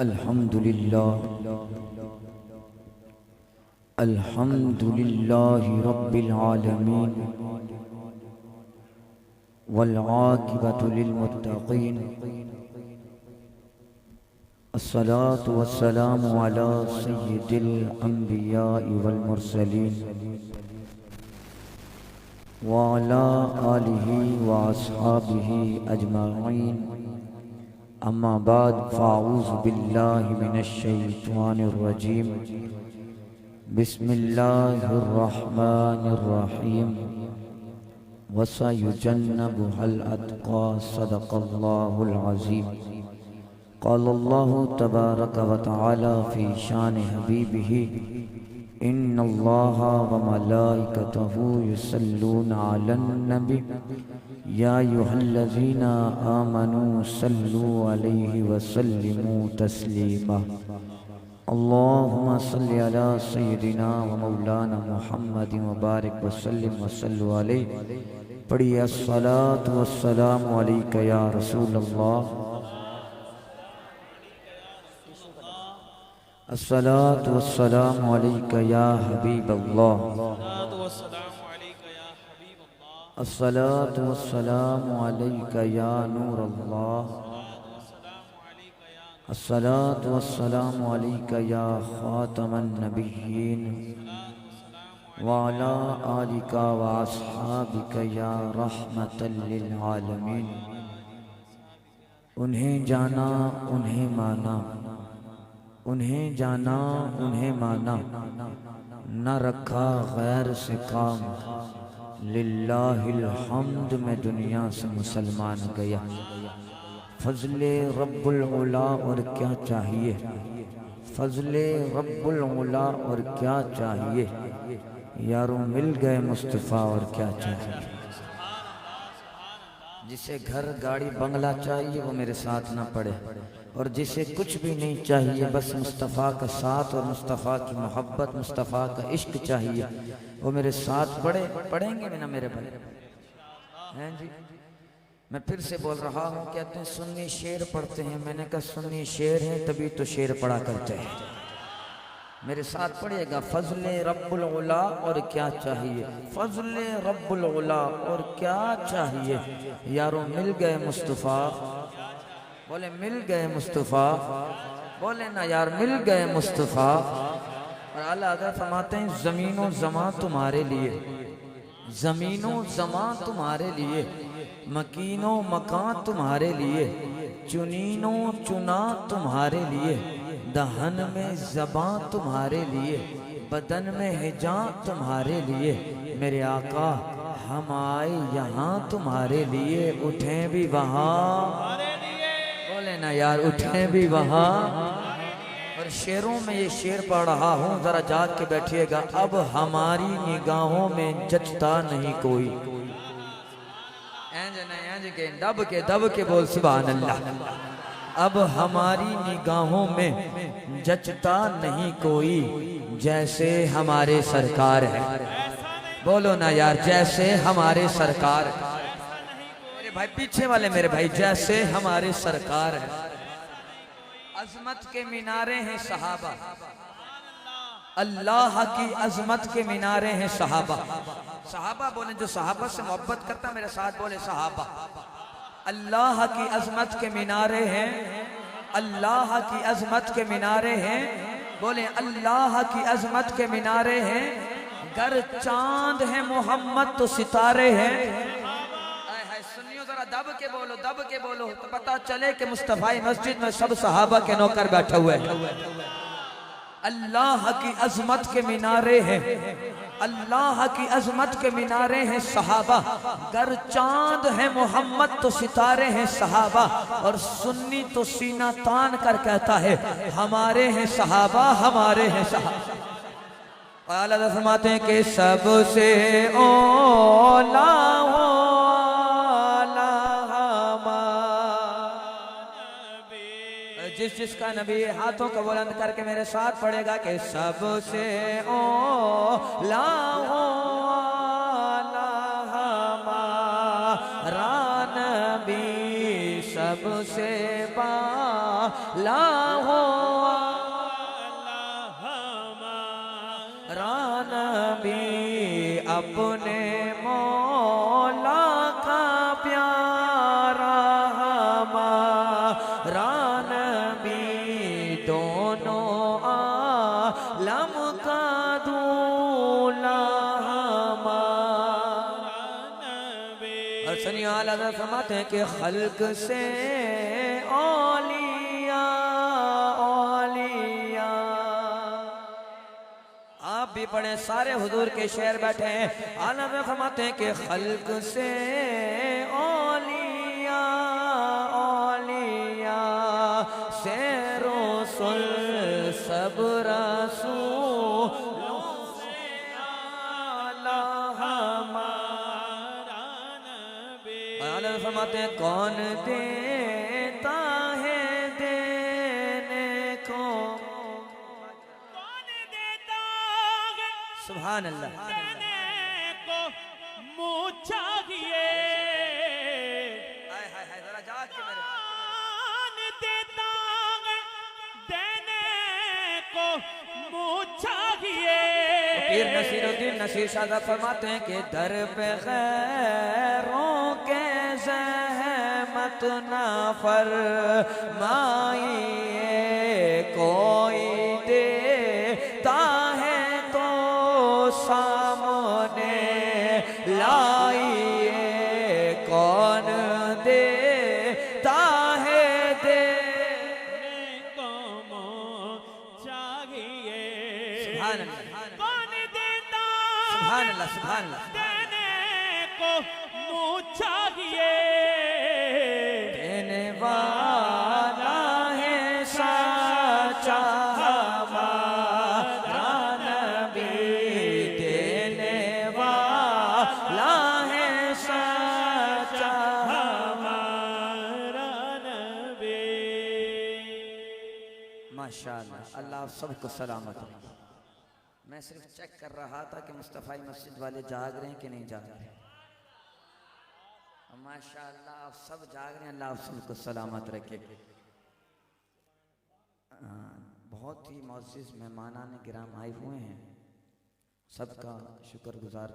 अल्हम्दुलिल्लाहि रब्बिल आलमीन वल आक़िबतु लिल मुत्तक़ीन अस्सलातु वस्सलामु अला सय्यिदिल अंबियाइ वल मुरसलीन व अला आलिहि व अस्हाबिहि अजमाइन। अम्मा बाद फ़अऊज़ु बिल्लाहि मिनश शैतानिर रजीम। बिस्मिल्लाहिर रहमानिर रहीम। वसयुजन्नबुहल अत्क़ा। सदक़ल्लाहुल अज़ीम। क़ालल्लाहु तबारक व तआला फ़ी शान हबीबिही इन्नल्लाहा व मलाइकतहु युसल्लूना अलन नबी या अय्युहल्लज़ीना आमनू सल्लू अलैहि व सल्लिमू तस्लीमा। अल्लाहुम्मा सल्लि अला सय्यिदिना व मौलाना मुहम्मदिन व बारिक व सल्लिम व सल्लु अलैहि। पढ़िए अस्सलातु वस्सलामु अलैका या रसूलल्लाह, अस्सलातु वस्सलामु अलैका या हबीबल्लाह, अस्सलातु वस्सलामु अलैका या नूरल्लाह, अस्सलातु वस्सलामु अलैका या खातमन नबिय्यीन व अला आलिका व अस्हाबिका या रहमतल लिल आलमीन। उन्हें जाना उन्हें माना, उन्हें जाना उन्हें माना, न रखा गैर से काम। लिल्लाहिल हम्द में दुनिया से मुसलमान गया। फज़ले रब्बुल उला और क्या चाहिए, फज़ले रब्बुल उला और क्या चाहिए। यारों मिल गए मुस्तफ़ा और क्या चाहिए। जिसे घर गाड़ी बंगला चाहिए वो मेरे साथ ना पड़े, और जिसे कुछ भी नहीं चाहिए बस मुस्तफ़ा का साथ और मुस्तफ़ा की मोहब्बत, मुस्तफ़ा का इश्क चाहिए, वो मेरे साथ पढ़ेंगे ना मेरे भाई हैं जी। मैं फिर से बोल रहा हूँ, कहते हैं सुन्नी शेर पढ़ते हैं। मैंने कहा सुन्नी शेर हैं तभी तो शेर पढ़ा करते हैं। मेरे साथ पढ़िएगा। फज़ले रब्बुल उला और क्या चाहिए, फज़ले रब्बुल उला और क्या चाहिए। यारों मिल गए मुस्तफ़ा, बोले मिल गए मुस्तफ़ा, बोले ना यार मिल गए मुस्तफ़ा। और आला हज़रत फरमाते हैं ज़मीनो ज़मां तुम्हारे लिए, ज़मीनो ज़मां तुम्हारे लिए, मकीनो मकान तुम्हारे लिए, चुनीनो चुना तुम्हारे लिए, दहन में ज़बां तुम्हारे लिए, बदन में हिजां तुम्हारे लिए। मेरे आका हम आए यहाँ तुम्हारे लिए, उठें भी वहाँ, बोले ना यार उठें भी वहाँ। और शेरों में ये शेर पढ़ रहा हूँ, जरा जाग के बैठिएगा। अब हमारी निगाहों में जचता नहीं कोई, दब के बोल सुभान अल्लाह। अब हमारी निगाहों में जचता नहीं कोई, जैसे हमारे सरकार है। बोलो ना यार जैसे हमारे सरकार है। मेरे भाई पीछे वाले मेरे भाई, जैसे हमारे सरकार है। अजमत के मीनारे हैं सहाबा, अल्लाह की अजमत के मीनारे हैं सहाबा। सहाबा बोले जो सहाबा से मोहब्बत करता, मेरे साथ बोले सहाबा। अल्लाह की अजमत के मीनारे हैं, अल्लाह की अजमत के मीनारे हैं, बोले अल्लाह की अजमत के मीनारे हैं। गर चांद है मोहम्मद तो सितारे हैं। सुनियो जरा दब के बोलो, दब के बोलो तो पता चले कि मुस्तफ़ा मस्जिद में सब सहाबा के नौकर बैठे हुए हैं। अल्लाह की अजमत के मीनारे हैं, अल्लाह की अजमत के मीनारे हैं सहाबा। गर चांद है मोहम्मद तो सितारे हैं सहाबा। और सुन्नी तो सीना तान कर कहता है हमारे हैं सहाबा, हमारे हैं सहाबा। आला फरमाते हैं कि सबसे औला जिस जिसका नबी हाथों को बुलंद करके मेरे साथ पड़ेगा कि सबसे औला हमारा नबी, सबसे बाला हो अपने मौला का प्यारा हमारा नबी, दोनों आलम का दूल्हा हमारा नबी। और सनी आला फरमाते हैं कि खल्क से औलिया औलिया। आप भी पढ़े, सारे हुजूर के शेर बैठे हैं। आला फरमाते हैं कि खल्क से औलिया औलिया, से रसूल सब रसूलों से आला हमारा नबी। आला फरमाते हैं कौन देता है देने को, सुभान अल्लाह, देने को मुँह चाहिए। हाय हाय हाय, जरा जाग के मेरे कौन देता है देने को मुँह चाहिए। पीर नसीरुद्दीन नसीर शादा फरमाते हैं कि दर पे खैरों के ज़हमत ना फरमाइए, कोई देता है तो सामने लाइए, कौन देता है देने को मुँह चाहिए। सुभान अल्लाह, कौन देता सुभान अल्लाह, सुभान अल्लाह। देने को मुँह चाहिए। देने वाला है साचा हमारा नबी, देने वाला है साचा हमारा नबी। माशाअल्लाह, अल्लाह आप सबको सलामत रखे। मैं सिर्फ चेक कर रहा था कि मुस्तफ़ाई मस्जिद वाले जाग रहे हैं कि नहीं जाग रहे। माशाअल्लाह आप सब जाग रहे हैं, अल्लाह आप सबको सलामत रखे। बहुत ही मुअज़्ज़िज़ मेहमानान गिराम आए हुए हैं, सबका शुक्रगुजार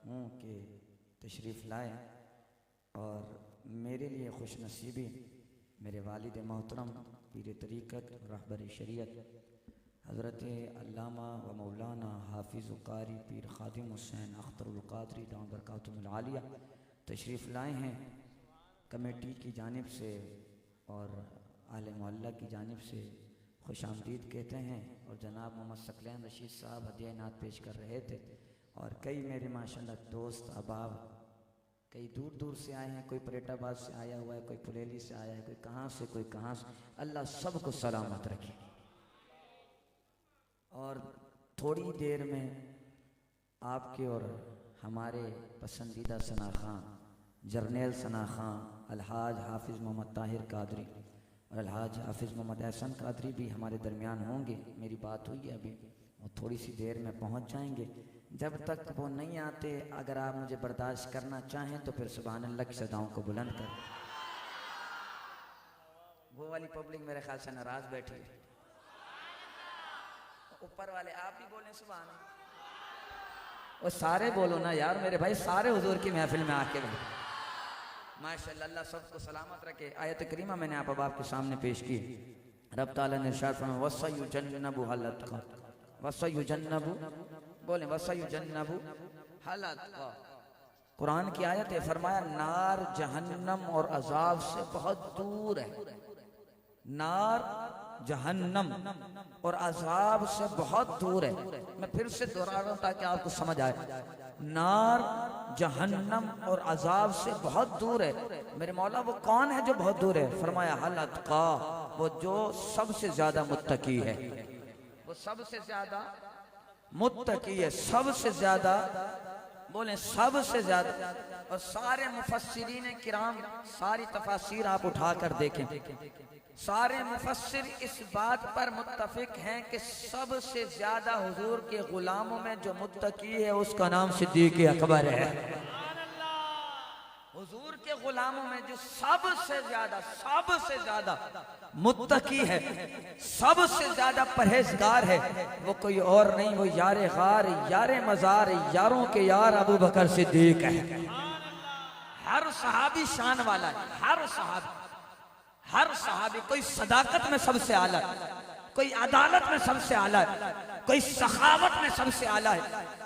हूँ कि तशरीफ़ लाए। और मेरे लिए खुश नसीबी मेरे वालिद मोहतरम पीर तरीक़त रहबर शरीयत हज़रत अल्लामा व मौलाना हाफिज़ कारी पीर ख़ादिम हुसैन अख्तरुल क़ादरी दाम बरकातुहुल आलिया तशरीफ़ लाए हैं। कमेटी की जानिब से और आले मोहल्ला की जानिब से खुश आमदीद कहते हैं। और जनाब मोहम्मद सकलैन रशीद साहब हदिया इनात पेश कर रहे थे। और कई मेरे माशाअल्लाह दोस्त अहबाब कई दूर दूर से आए हैं, कोई परेटाबाद से आया हुआ है, कोई पुलेली से आया है, कोई कहाँ से कोई कहाँ से। अल्लाह सबको सलामत रखे। और थोड़ी देर में आपके और हमारे पसंदीदा सना खां जर्नैल सना खां अलहाज हाफिज़ मोहम्मद ताहिर कादरी और अलहाज हाफिज़ मोहम्मद एहसन कादरी भी हमारे दरमियान होंगे। मेरी बात हुई है अभी, वो थोड़ी सी देर में पहुंच जाएंगे। जब तक वो नहीं आते, अगर आप मुझे बर्दाश्त करना चाहें तो फिर सुभान अल्लाह की सदाओं को बुलंद कर। वो वाली पब्लिक मेरे ख्याल से नाराज बैठी है। ऊपर वाले आप भी बोलें सुभान अल्लाह। और सारे बोलो ना यार मेरे भाई, सारे हुजूर की महफिल में आके माशाअल्लाह। अल्लाह सबको सलामत रखे। आयत करीमा मैंने आप के सामने पेश की। रब ताला ने इरशाद फरमाया वसयुजन्नबु हलतका, वसयुजन्नबु बोले वसयुजन्नबु हलतका। कुरान की आयत है, फरमाया नार जहन्नम और अजाब से बहुत दूर है। नार जहन्नम और अजाब से बहुत दूर है। मैं फिर से दोहरा रहा हूं ताकि आपको समझ आए। नार जहन्नम और अजाब से बहुत दूर है। मेरे मौला वो कौन है जो बहुत दूर है? फरमाया हलतका, वो जो सबसे ज्यादा मुत्तकी है, वो सबसे ज्यादा मुत्तकी है, सबसे ज्यादा बोले सबसे ज्यादा। और सारे मुफस्सिरीन किराम सारी तफासीर आप उठाकर देखें, सारे मुफस्सिर इस बात पर मुत्तफिक हैं कि सबसे ज्यादा हुजूर के गुलामों में जो मुत्तकी है उसका नाम सिद्दीक़ अकबर है। हुजूर के गुलामों में जो सबसे ज्यादा मुत्तकी है, सबसे ज्यादा परहेजगार है, वो कोई और नहीं, वो यारे गार, यारे मजार, यारों के यार अबू बकर सिद्दीक है। हर सहाबी शान वाला है, हर सहाबी कोई सदाकत में सबसे आला है, कोई अदालत में सबसे आला है, कोई सखावत में सबसे आला है,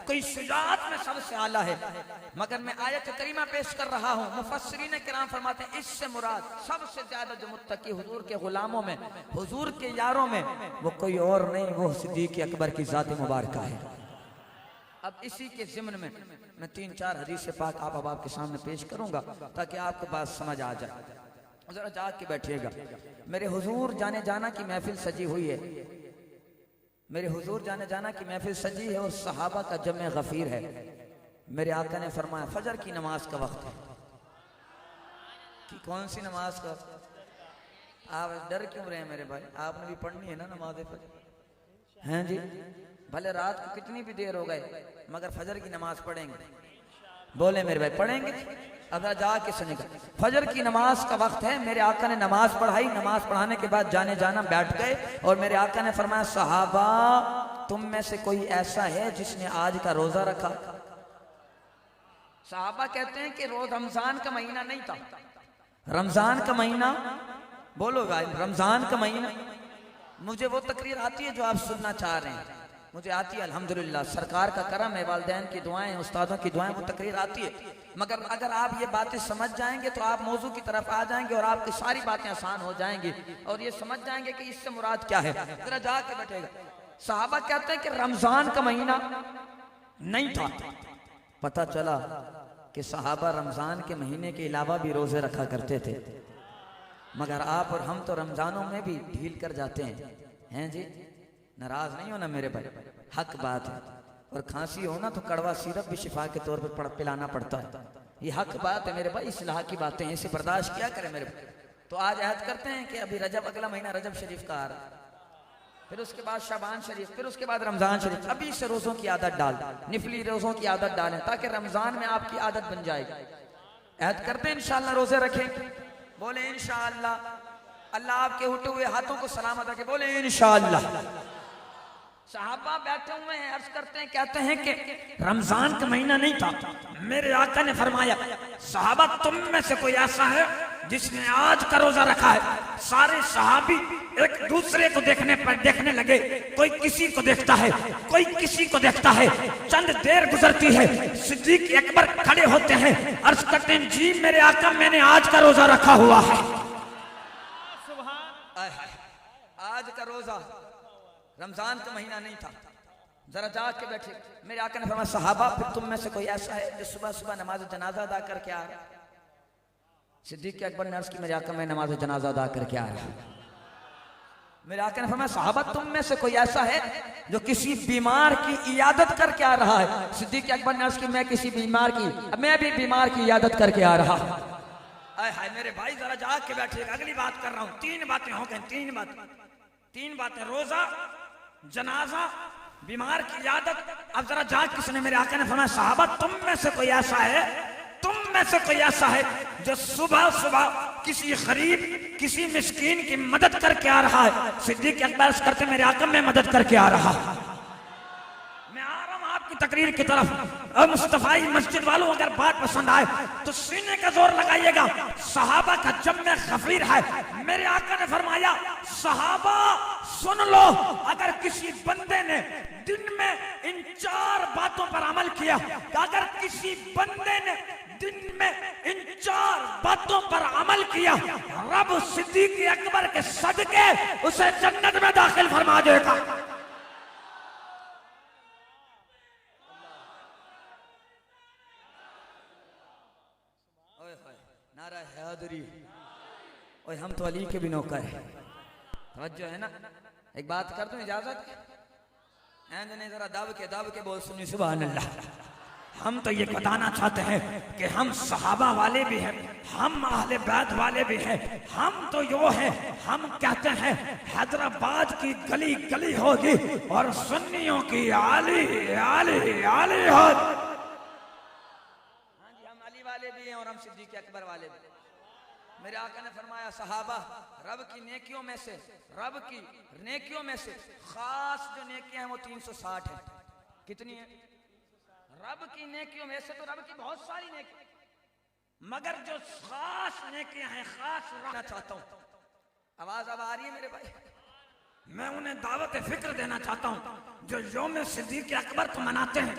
कोई शुजाअत में सबसे आला है। मगर मैं आयत करीमा पेश कर रहा हूँ, मुफस्सिरीन किराम फरमाते हैं इससे मुराद सबसे ज्यादा जो मुत्तकी हुजूर के गुलामों में, हुजूर के यारों में, वो कोई और नहीं, वो सिद्दीक अकबर की जात मुबारका है। अब इसी के ज़िम्न में मैं 3-4 हदीस पाक आप आपके सामने पेश करूंगा ताकि आपको बात समझ आ जाए। जरा जाग के बैठिएगा। मेरे हुजूर जाने जाना की महफिल सजी हुई है, मेरे हुजूर जाने जाना की महफिल सजी है और सहाबा का जमे गफीर है। मेरे आका ने फरमाया फजर की नमाज का वक्त है। कि कौन सी नमाज का? आप डर क्यों रहे हैं मेरे भाई? आपने भी पढ़नी है ना नमाज फजर, हैं जी? भले रात को कितनी भी देर हो गए मगर फजर की नमाज पढ़ेंगे। बोले मेरे भाई पढ़ेंगे? अगर जाके सुनेगा, फजर की नमाज का वक्त है। मेरे आका ने नमाज पढ़ाई, नमाज पढ़ाने के बाद जाने जाना बैठ गए और मेरे आका ने फरमाया सहाबा तुम में से कोई ऐसा है जिसने आज का रोजा रखा? सहाबा कहते हैं कि रोज रमजान का महीना नहीं था। रमजान का महीना, बोलो भाई रमजान का महीना। मुझे वो तकरीर आती है जो आप सुनना चाह रहे हैं, मुझे आती है अल्हम्दुलिल्लाह, सरकार का करम है, वालिदैन की दुआएं, उस्तादों की दुआएं, वो तकरीर आती है। मगर अगर आप ये बातें समझ जाएंगे तो आप मौजू की तरफ आ जाएंगे और आपकी सारी बातें आसान हो जाएंगी और ये समझ जाएंगे कि इससे मुराद क्या है। जरा जाके बैठेगा। सहाबा कहते हैं कि रमजान का महीना नहीं था। पता चला कि सहाबा रमजान के महीने के अलावा भी रोजे रखा करते थे, मगर आप और हम तो रमजानों में भी ढील कर जाते हैं जी। नाराज नहीं होना मेरे भाई, हक बात है। और खांसी हो ना तो कड़वा सिरप भी शिफा के तौर पर पिलाना पड़ता है, ये हक बात है मेरे भाई। इस्लाह की बातें हैं, इसे बर्दाश्त किया करें मेरे भाई। तो आज ऐद करते हैं कि अभी रजब, अगला महीना रजब शरीफ का आ रहा है, फिर उसके बाद शाबान शरीफ, फिर उसके बाद रमजान शरीफ। अभी से रोजों की आदत डाल, निफली रोजों की आदत डालें ताकि रमजान में आपकी आदत बन जाएगी। ऐद करते हैं इंशाअल्लाह रोजे रखें। बोले इंशाअल्लाह। अल्लाह आपके उठे हुए हाथों को सलामत रखे। बोले इंशाअल्लाह। सहाबा बैठे हुए हैं, अर्ज करते हैं, कहते हैं कि रमजान का महीना नहीं था। मेरे आका ने फरमाया सहाबा तुम में से कोई ऐसा है जिसने आज का रोजा रखा है? सारे सहाबी एक दूसरे को देखने लगे, कोई किसी को देखता है, कोई किसी को देखता है। चंद देर गुजरती है, सिद्दीक अकबर खड़े होते हैं, अर्ज करते हैं जी मेरे आका मैंने आज का रोजा रखा हुआ है। आज का रोजा, रमजान का महीना नहीं था। जरा जाग के बैठे। मेरे आका ने फरमाया सहाबा फिर तुम में से कोई ऐसा है जो सुबह सुबह नमाज जनाजा अदा करके आ रहा? सिद्दीक अकबर ने अर्ज की मेरे आका मैं नमाज जनाजा अदा करके आ रहा। मेरे आका ने फरमाया सहाबा तुम में से कोई ऐसा है जो किसी बीमार की इयादत करके आ रहा है? सिद्दीक अकबर ने अर्ज की मैं किसी बीमार की, मैं भी बीमार की इयादत करके आ रहा। हाय मेरे भाई जरा जाग के बैठिएगा, अगली बात कर रहा हूँ। 3 बातें हो गई, 3 बातें, रोजा, जनाजा, बीमार की इयादत। अब जरा जाग, किसने? मेरे आका ने फरमाया सहाबा तुम में से कोई ऐसा है, तुम में से कोई ऐसा है जो सुबह सुबह किसी गरीब, किसी मिस्कीन की मदद करके आ रहा है? सिद्दीक अकबर करते मेरे आका मैं मदद करके आ रहा। मैं आ रहा हूं आपकी तकरीर की तरफ। और मुस्तफाई मस्जिद वालों अगर बात पसंद आए तो सीने का जोर लगाइएगा। सहाबा का जम्मे गफीर है। मेरे आका ने फरमाया सहाबा सुन लो, अगर किसी बंदे ने दिन में इन 4 बातों पर अमल किया, अगर किसी बंदे ने दिन में इन 4 बातों पर अमल किया, रब सिद्दीक अकबर के सदके उसे जन्नत में दाखिल फरमा देगा। नारा हैदरी। ओए हम तो अली के भी नौकर है, तवज्जो है ना? एक बात कर दूं इजाजत? नहीं जरा दब के बोल सुनी सुभान अल्लाह। हम तो ये बताना चाहते हैं कि हम सहाबा वाले भी हैं, हम अहले बैत वाले भी हैं। हम तो यो हैं, हम कहते हैं हैदराबाद की गली गली होगी और सुन्नियों की आली आली आली होगी। हाँ जी, हम अली वाले भी हैं और हम सिद्दीक़ अकबर वाले भी। मेरे आका ने फरमाया सहाबा, रब की नेकियों में से, रब की नेकियों में से खास जो नेकियां हैं वो 360 है। कितनी है? रब की नेकियों में से तो रब की बहुत सारी नेकियां, मगर जो खास नेकियां हैं, खास रखना चाहता हूं। आवाज अब आ रही है मेरे भाई? मैं उन्हें दावत फिक्र देना चाहता हूं जो यौम सिद्दीक़ अकबर को मनाते हैं।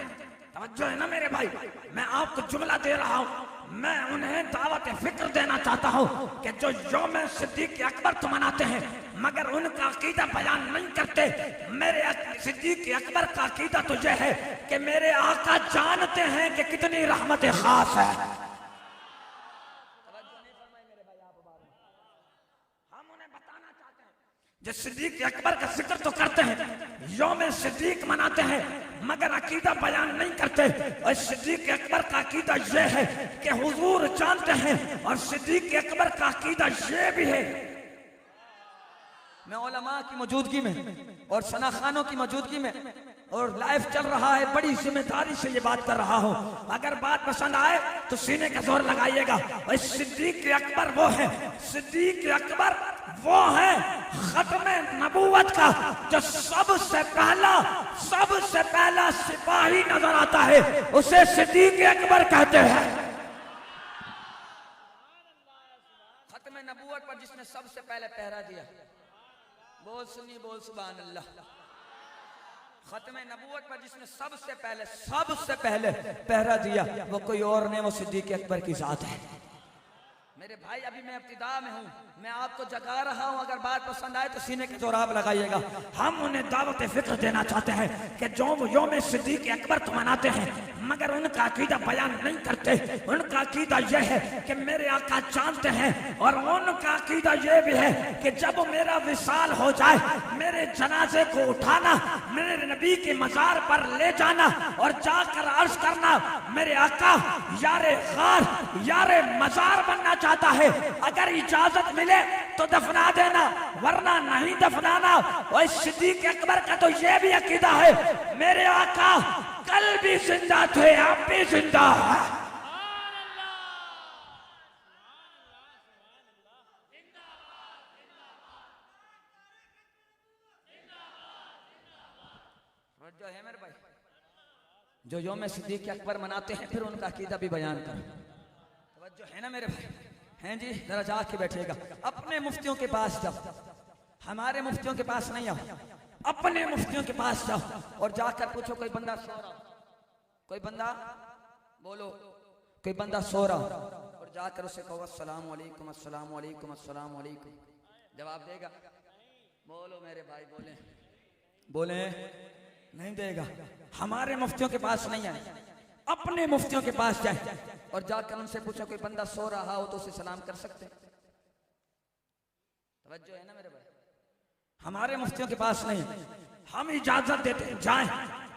तवज्जो है ना मेरे भाई? मैं आपको जुमला दे रहा हूं, मैं उन्हें दावत फिक्र देना चाहता हूं कि जो यौम सिद्दीक़ अकबर को मनाते हैं मगर उनका अकीदा बयान नहीं करते। मेरे सिद्दीक़ अकबर का अकीदा तो यह है कि मेरे आका जानते हैं कि कितनी रहमत खास है। जो सिद्दीक़ अकबर का जिक्र तो करते हैं, यौम सिद्दीक़ मनाते हैं मगर अकीदा बयान नहीं करते। और सिद्दीक़ अकबर का अकीदा यह है कि हुजूर जानते हैं, और सिद्दीक़ अकबर का अकीदा यह भी है। मैं उलमा की मौजूदगी में और सनाखानों की मौजूदगी में और लाइव चल रहा है, बड़ी जिम्मेदारी से ये बात कर रहा हूं। अगर बात पसंद आए तो सीने का जोर लगाइएगा। और सिद्दीक़ अकबर वो है, सिद्दीक़ अकबर वो है खत्मे नबूवत का जो सबसे पहला सिपाही नजर आता है, उसे सिद्दीक़ अकबर कहते हैं। खत्मे नबूवत पर जिसने सबसे पहले पहरा दिया, बोल सुनी बोल सुभान अल्लाह। खत्मे नबूवत पर जिसने सबसे पहले पहरा दिया वो कोई और नहीं, वो सिद्दीक़ अकबर की जात है। मेरे भाई अभी मैं इब्तिदा में हूँ, मैं आपको जगा रहा हूँ। अगर बात पसंद आए तो सीने के जोर आप लगाइएगा। हम उन्हें दावत फिक्र देना चाहते हैं कि जो यौम सिद्दीक़ अकबर तो मनाते हैं मगर उनका अकीदा बयान नहीं करते। उनका अकीदा यह है कि मेरे आका जानते हैं, और उनका अकीदा यह भी है कि जब मेरा विसाल हो जाए, मेरे जनाजे को उठाना, मेरे नबी के मजार पर ले जाना और जाकर अर्ज करना, मेरे आका यारे गार यारे मजार बनना चाहता है, अगर इजाजत मिले तो दफना देना वरना नहीं दफनाना। और सिद्दीक़ अकबर का तो यह भी अकीदा है, मेरे आका कल भी जिंदा थे, अब भी जिंदा है। जो है मेरे भाई, जो यौम सिद्दीक़ अकबर मनाते हैं फिर उनका अकीदा भी बयान कर। जो है ना मेरे भाई, हैं जी? जरा जाके बैठिएगा। अपने मुफ्तियों के पास जाओ, हमारे मुफ्तियों के पास नहीं आओ, अपने मुफ्तियों के पास जाओ और जाकर पूछो कोई बंदा सो रहा, कोई बंदा बोलो, कोई बंदा सो रहा और जाकर उसे कहो अस्सलाम वालेकुम अस्सलाम वालेकुम अस्सलाम वालेकुम। जवाब देगा? बोलो मेरे भाई, बोले नहीं देगा। हमारे मुफ्तियों के पास नहीं आए, अपने मुफ्तियों के पास जाए और जाकर उनसे पूछो कोई बंदा सो रहा हो तो उसे सलाम कर सकते हैं। तवज्जो है ना मेरे भाई? हमारे मुफ्तियों के पास नहीं, हम इजाजत देते हैं जाएं,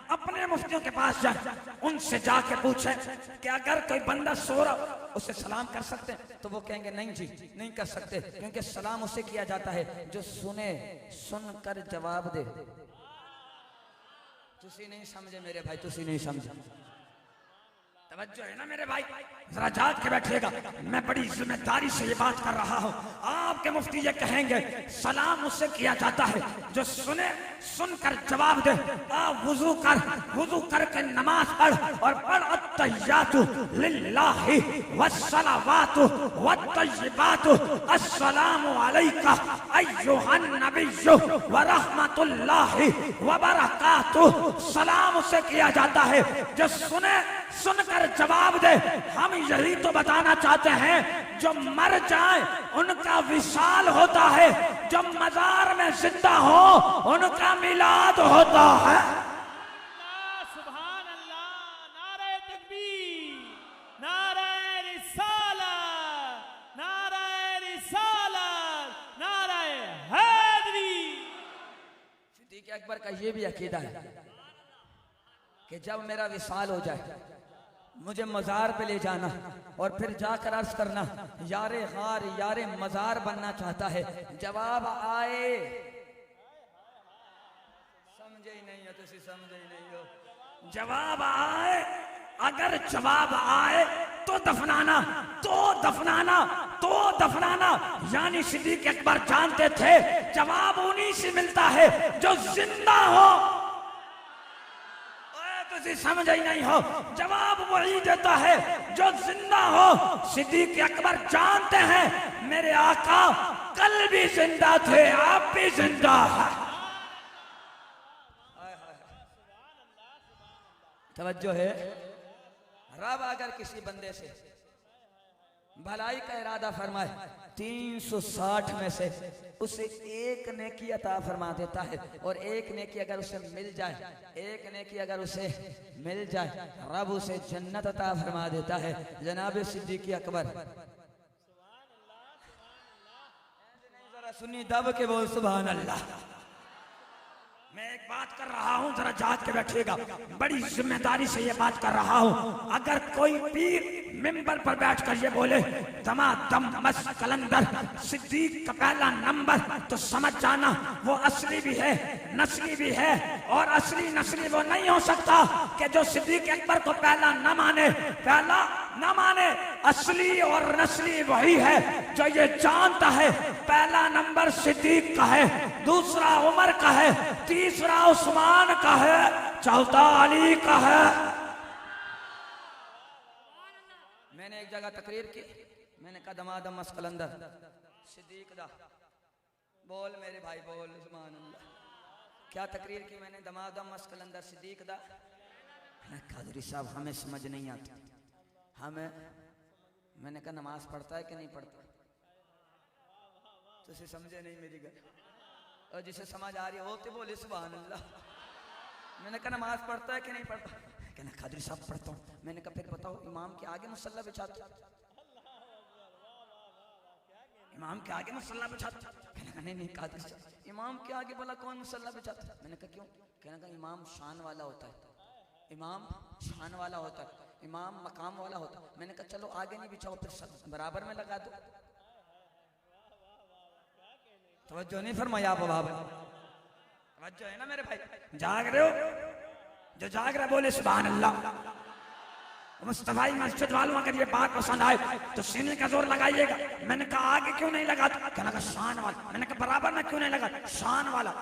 अपने मुफ्तियों के पास जाएं, उनसे जाके पूछें कि अगर कोई बंदा सो रहा उसे सलाम कर सकते हैं, तो वो कहेंगे नहीं जी नहीं कर सकते, क्योंकि सलाम उसे किया जाता है जो सुने, सुनकर जवाब दे। तुसी नहीं समझे मेरे भाई, तुसी नहीं समझे। तवज्जो है ना मेरे भाई? जरा जाग के बैठिएगा, मैं बड़ी जिम्मेदारी से ये बात कर रहा हूँ। आपके मुफ्ती ये कहेंगे सलाम उससे किया जाता है जो सुने, सुनकर जवाब दे। वुजू करके नमाज पढ़ और पढ़ अत्तहियातु लिल्लाहि वस्सलावातु वत्तय्यिबातु अस्सलामु अलैका अय्युहन नबिय्यु व रहमतुल्लाहि व बरकातुहू। सलाम उससे किया जाता है जो सुने, सुनकर जवाब दे। हम यही तो बताना चाहते हैं, जो मर जाए उनका विसाल होता है, जो मजार में जिंदा हो उनका मिलाद होता है। सुभान अल्लाह, नारे तकबीर, नारे रिसालत, नारे रिसालत, नारे हैदरी। सिद्दीक़ अकबर का ये भी अकीदा है कि जब मेरा विसाल हो जाए मुझे मजार पे ले जाना और फिर जाकर अर्ज करना यारे हार यारे मजार बनना चाहता है। जवाब आए, समझे ही नहीं हो, तुसी समझे ही नहीं हो। जवाब आए अगर जवाब आए तो दफनाना, तो दफनाना, तो दफनाना। यानी सिद्दीक अकबर जानते थे जवाब उन्हीं से मिलता है जो जिंदा हो। तुझे समझ ही नहीं हो, जवाब वही देता है जो जिंदा हो। सिद्दीक अकबर जानते हैं मेरे आका कल भी जिंदा थे, आप भी जिंदा है। तवज्जो है। रब अगर किसी बंदे से भलाई का इरादा फरमाए 360 में से उसे एक नेकी अता फरमा देता है। और एक नेकी अगर उसे मिल जाए, एक नेकी अगर उसे मिल जाए, रब उसे जन्नत अता फरमा देता है। जनाब सिद्दीक अकबर जरा सुनी दब के बोल सुभान अल्लाह। मैं एक बात कर रहा हूं, जरा जाग के बैठिएगा, बड़ी जिम्मेदारी से ये बात कर रहा हूं। अगर कोई पीर मिंबर पर बैठकर ये बोले दमादम मस कलंदर सिद्दीक का पहला नंबर, तो समझ जाना वो असली भी है नस्ली भी है। और असली नस्ली वो नहीं हो सकता कि जो सिद्दीक अकबर को पहला न माने, पहला न माने। असली और नस्ली वही है जो ये जानता है पहला नंबर सिद्दीक का है, दूसरा उमर का है, तीसरा उस्मान का है, चौथा अली का है। मैंने एक जगह तकरीर की, मैंने कहा दमादम मस कलंदर सिद्दीक दा बोल मेरे भाई बोल सुभान अल्लाह। क्या तकरीर की मैंने? दमादम मस कलंदर सिद्दीक दा। कादरी साहब हमें समझ नहीं आता, हमें। मैंने कहा नमाज पढ़ता है कि नहीं पढ़ता? तो उसे समझे नहीं मेरी गल, और जिसे समझ आ रही हो तो बोले सुभान अल्लाह। मैंने कहा नमाज पढ़ता है कि नहीं पढ़ता? कहना कादरी साहब पढ़ता हूँ। मैंने कहा फिर बताओ इमाम के आगे मुसल्ला बिछाता? इमाम के आगे मुसल्ला बिछाता? कहना नहीं नहीं कादरी साहब इमाम के आगे बोला कौन मुसल्ला बिछाता? मैंने कहा क्यों? कहना का इमाम शान वाला होता है, इमाम शान वाला होता है, इमाम मकाम वाला होता है। मैंने कहा चलो आगे नहीं बिछाओ, फिर सब बराबर में लगा दो। तवज्जो नहीं फरमाया आप बाबा? तवज्जो है ना मेरे भाई? जाग रहे हो? जो जाग रहा बोले सुभान अल्लाह। मुस्तफाई मस्जिद वालों अगर ये बात पसंद आए तो सीने का जोर लगाइएगा। मैंने कहा आगे क्यों नहीं लगाता? कहना का शान वाला। मैंने कहा बराबर में क्यों नहीं लगा? शान वाला।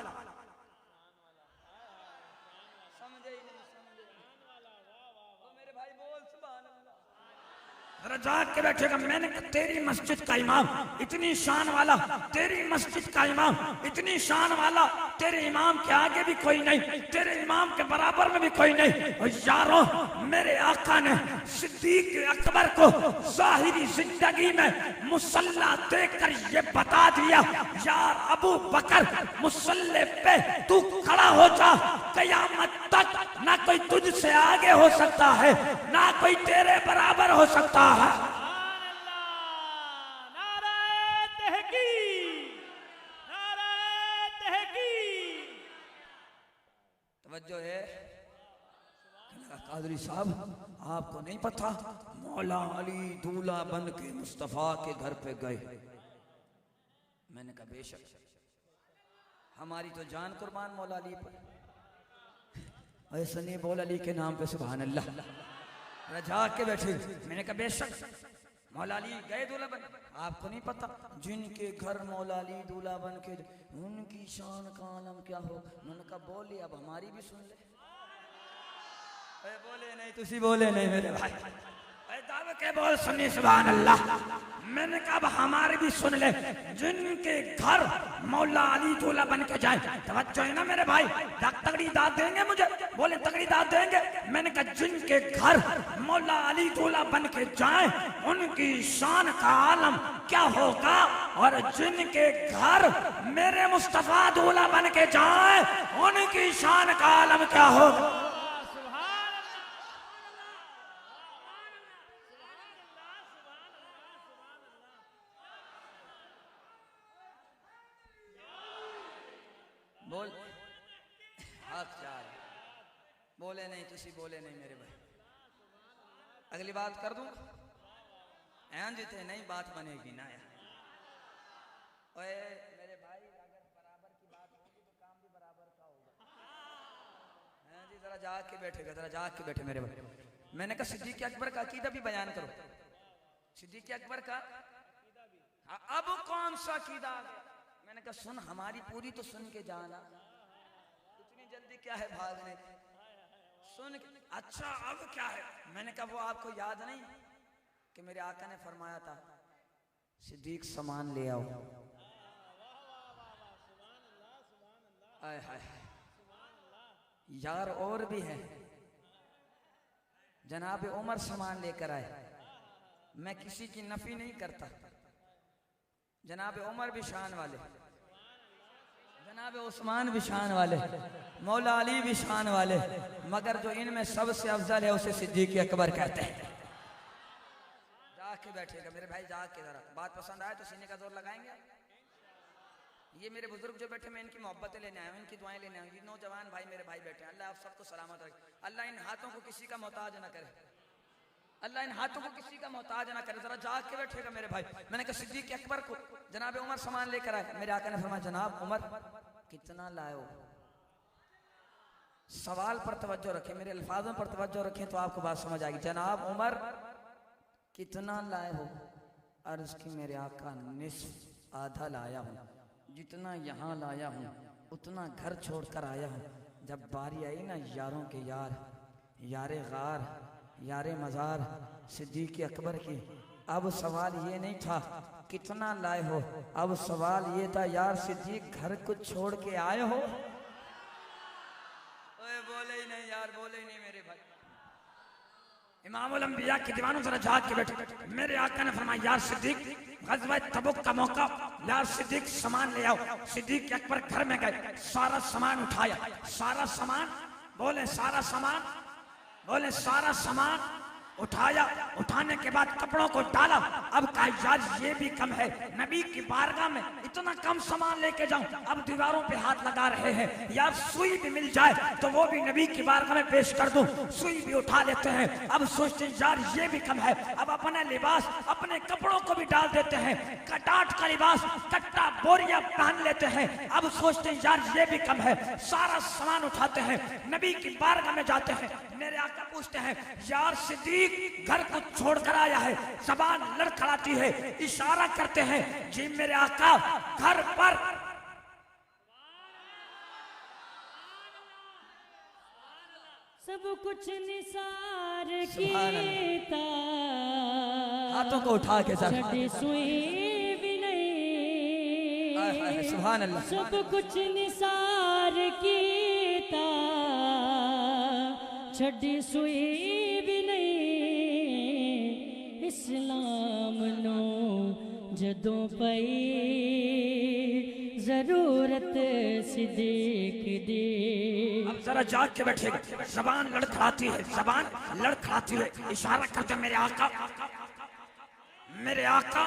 जाग के बैठेगा। मैंने कहा तेरी मस्जिद का इमाम इतनी शान वाला, तेरी मस्जिद का इमाम इतनी शान वाला, तेरे इमाम के आगे भी कोई नहीं, तेरे इमाम के बराबर में भी कोई नहीं। और यारों मेरे आका ने सिद्दीक अकबर को ज़ाहिरी जिंदगी में मुसल्ला देकर ये बता दिया, यार अबू बकर मुसल्ले पे तू खड़ा हो जा, कयामत तक ना कोई तुझसे आगे हो सकता है ना कोई तेरे बराबर हो सकता है। तवज्जो है। कादरी साहब आपको नहीं पता मौला अली दूल्हा बन के मुस्तफा के घर पे गए? मैंने कहा बेशक, हमारी तो जान कुर्बान मौला अली पर। ऐसा नहीं बोल अली के नाम पे सुभान अल्लाह। जाग के बैठे। मैंने कहा बेशक मौला अली गए दूल्हा बन। आपको नहीं पता जिनके घर मौला अली दूल्हा बन के उनकी शान का आलम क्या हो? मैंने कहा बोले अब हमारी भी सुन ले। बोले नहीं, तुसी बोले नहीं मेरे भाई, दावे के बोल सुनी सुभान अल्लाह। मैंने कहा अब हमारे भी सुन ले, जिनके घर मौला अली दूल्हा बन के जाए। तवज्जो है ना मेरे भाई? तगड़ी दाद देंगे मुझे? बोले तगड़ी दाद देंगे। मैंने कहा जिनके घर मौला अली दूल्हा बन के जाए उनकी शान का आलम क्या होगा, और जिनके घर मेरे मुस्तफा दूल्हा बन के जाए उनकी शान का आलम क्या होगा। बोल हाथ चार। बोले नहीं, तुसी बोले नहीं मेरे भाई। अगली बात कर दूं? जिते नहीं बात बनेगी ना यार। ओए मेरे भाई अगर बराबर की बात होगी तो काम भी बराबर का होगा। जी जरा जाग के बैठेगा, जरा जाग के बैठे मेरे भाई। मैंने कहा सिद्दीक अकबर का अकीदा भी बयान करो। सिद्दीक अकबर का अब कौन सा अकीदा आ गया? मैंने कहा सुन, हमारी पूरी तो सुन के जाना, इतनी जल्दी क्या है भागने की, सुन के। अच्छा अब क्या है? मैंने कहा वो आपको याद नहीं कि मेरे आका ने फरमाया था सिद्दीक सामान ले आओ। आय हाय यार, और भी है। जनाब उमर सामान लेकर आए। मैं किसी की नफी नहीं करता, जनाब उमर भी शान वाले, जनाब उस्मान भी शान वाले, मौला अली भी शान वाले, मगर जो इनमें सबसे अफजल है उसे सिद्दीक अकबर कहते हैं। जाके बैठेगा मेरे भाई, जाके जरा बात पसंद आए तो सीने का जोर लगाएंगे। ये मेरे बुजुर्ग जो बैठे, मैं इनकी मोहब्बतें लेने आया हूँ, इनकी दुआएं लेने आया हूँ। ये नौजवान भाई मेरे भाई बैठे हैं, अल्लाह आप सबको सलामत रखे। अल्लाह इन हाथों को किसी का मोहताज ना करे, अल्लाह इन हाथों को किसी का मोहताज ना करे। जरा जाग के बैठेगा मेरे भाई। मैंने कहा सिद्दीक अकबर को जनाब उमर सामान लेकर आए। मेरे आका ने फरमाया जनाब उमर कितना लाए? सवाल पर तवज्जो रखें, मेरे अल्फाजों पर तवज्जो रखें तो आपको बात समझ आएगी। जनाब उमर कितना लाए हो? अर्ज की मेरे आका निस्फ, आधा लाया हूँ, जितना यहाँ लाया हूँ उतना घर छोड़कर आया हूँ। जब बारी आई ना यारों के यार, यारे गार, यारे मज़ार सिद्दीक अकबर की, अब सवाल ये नहीं था कितना लाए हो, अब सवाल ये था यार सिद्दीक घर को छोड़ के आए हो? ओए बोले ही नहीं यार, बोले ही नहीं मेरे भाई। इमामुल अंबिया के दीवानों जरा जाग के बैठे। मेरे आका ने फरमाया यार सिद्दीक गज़वा तबुक का मौका, यार सिद्दीक सामान ले आओ। सिद्दीक अकबर घर में गए, सारा सामान उठाया, सारा सामान, बोले सारा सामान, बोले सारा सामान उठाया। उठाने के बाद कपड़ों को डाला। अब कहा यार ये भी कम है, नबी की बारगाह में इतना कम सामान लेके जाऊं। अब दीवारों पे हाथ लगा रहे हैं, यार सुई भी मिल जाए तो वो भी नबी की बारगाह में पेश कर दूं। सुई भी उठा लेते हैं। अब सोचते हैं यार ये भी कम है, अब अपने लिबास, अपने कपड़ों को भी डाल देते हैं। कटाट का लिबास, कट्टा बोरिया पहन लेते हैं। अब सोचते हैं यार ये भी कम है, सारा सामान उठाते हैं, नबी की बारगाह में जाते हैं। मेरे आका पूछते हैं यार सिद्दीक घर को छोड़कर आया है? ज़बान लड़खड़ाती है, इशारा करते हैं जी मेरे आका घर पर। सब कुछ निसार कीता, हाथों को उठा के सर, छड़ी सुई भी नहीं, सुभान अल्लाह। सब कुछ निसार कीता, छड़ी सुई भी नहीं, इस्लाम नो जदों पई जरूरत सिद्दीक दी। अब जरा जाग के बैठेगा। जबान लड़खड़ाती है, जबान लड़खड़ाती है, इशारा करते मेरे आका, मेरे आका,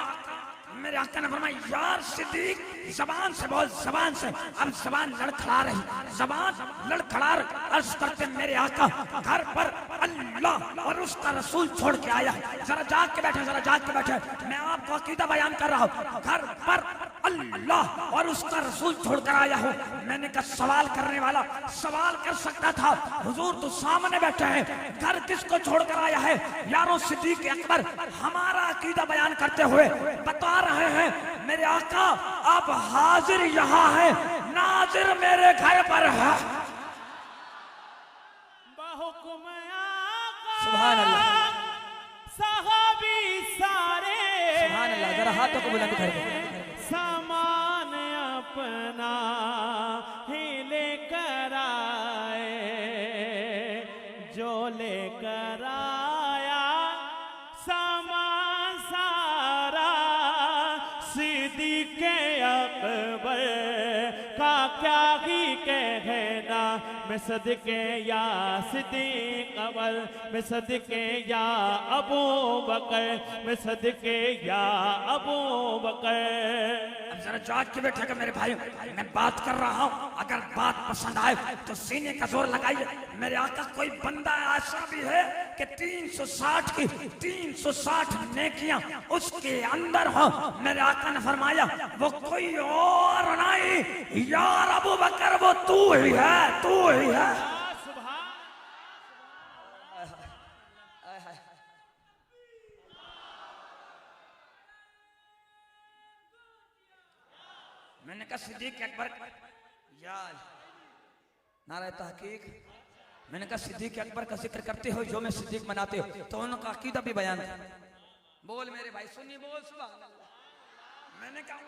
मेरे आका ने फरमाया यार सिद्दीक जबान से बोल, जबान से। अब जबान लड़खड़ा रही, जबान लड़खड़ा रही। अर्ज करते मेरे आका घर पर अल्लाह और उसका रसूल छोड़ के आया। जरा जाग के बैठे, जरा जाग के बैठे। मैं आपको अकीदा बयान कर रहा हूँ। घर पर अल्लाह और उसका रसूल छोड़कर आया हूँ। मैंने कहा सवाल करने वाला सवाल कर सकता था, हुजूर तो सामने बैठे हैं, घर किसको छोड़कर आया है? यारों सिद्दीक अकबर हमारा अकीदा बयान करते हुए बता रहे हैं मेरे आका आप हाजिर यहाँ है, नाजिर मेरे घर पर है। बहुकुम आका सुभान अल्लाह, सहाबी सारे, सुभान अल्लाह। जरा हाथों को बुलंद करके सामान अपना ही लेकर आए, जो लेकर आया सामान सारा सिद्दीक अकबर का क्या ही कहना। मैं सदके या सिद्दीक अव्वल, मैं सदके या अबू बकर, मैं सदके या अबू बकर। अब जरा जाग के बैठेगा मेरे भाई, मैं बात कर रहा हूँ। अगर बात पसंद आए तो सीने का जोर लगाइए। मेरे आका कोई बंदा ऐसा भी है कि 360 की 360 नेकियां उसके अंदर हो। मेरे आका ने फरमाया वो कोई और नहीं यार अबू बकर, वो तू ही है, तू ही है। कहा सिद्दीक अकबर यार नारा तहकीक, मैंने कहा सिद्दीक अकबर का जिक्र करते हो जो मैं सिद्दीक बनाते हो तो उनका अकीदा भी बयान है। बोल मेरे भाई सुनिए, बोल सुभान अल्लाह। मैंने कहा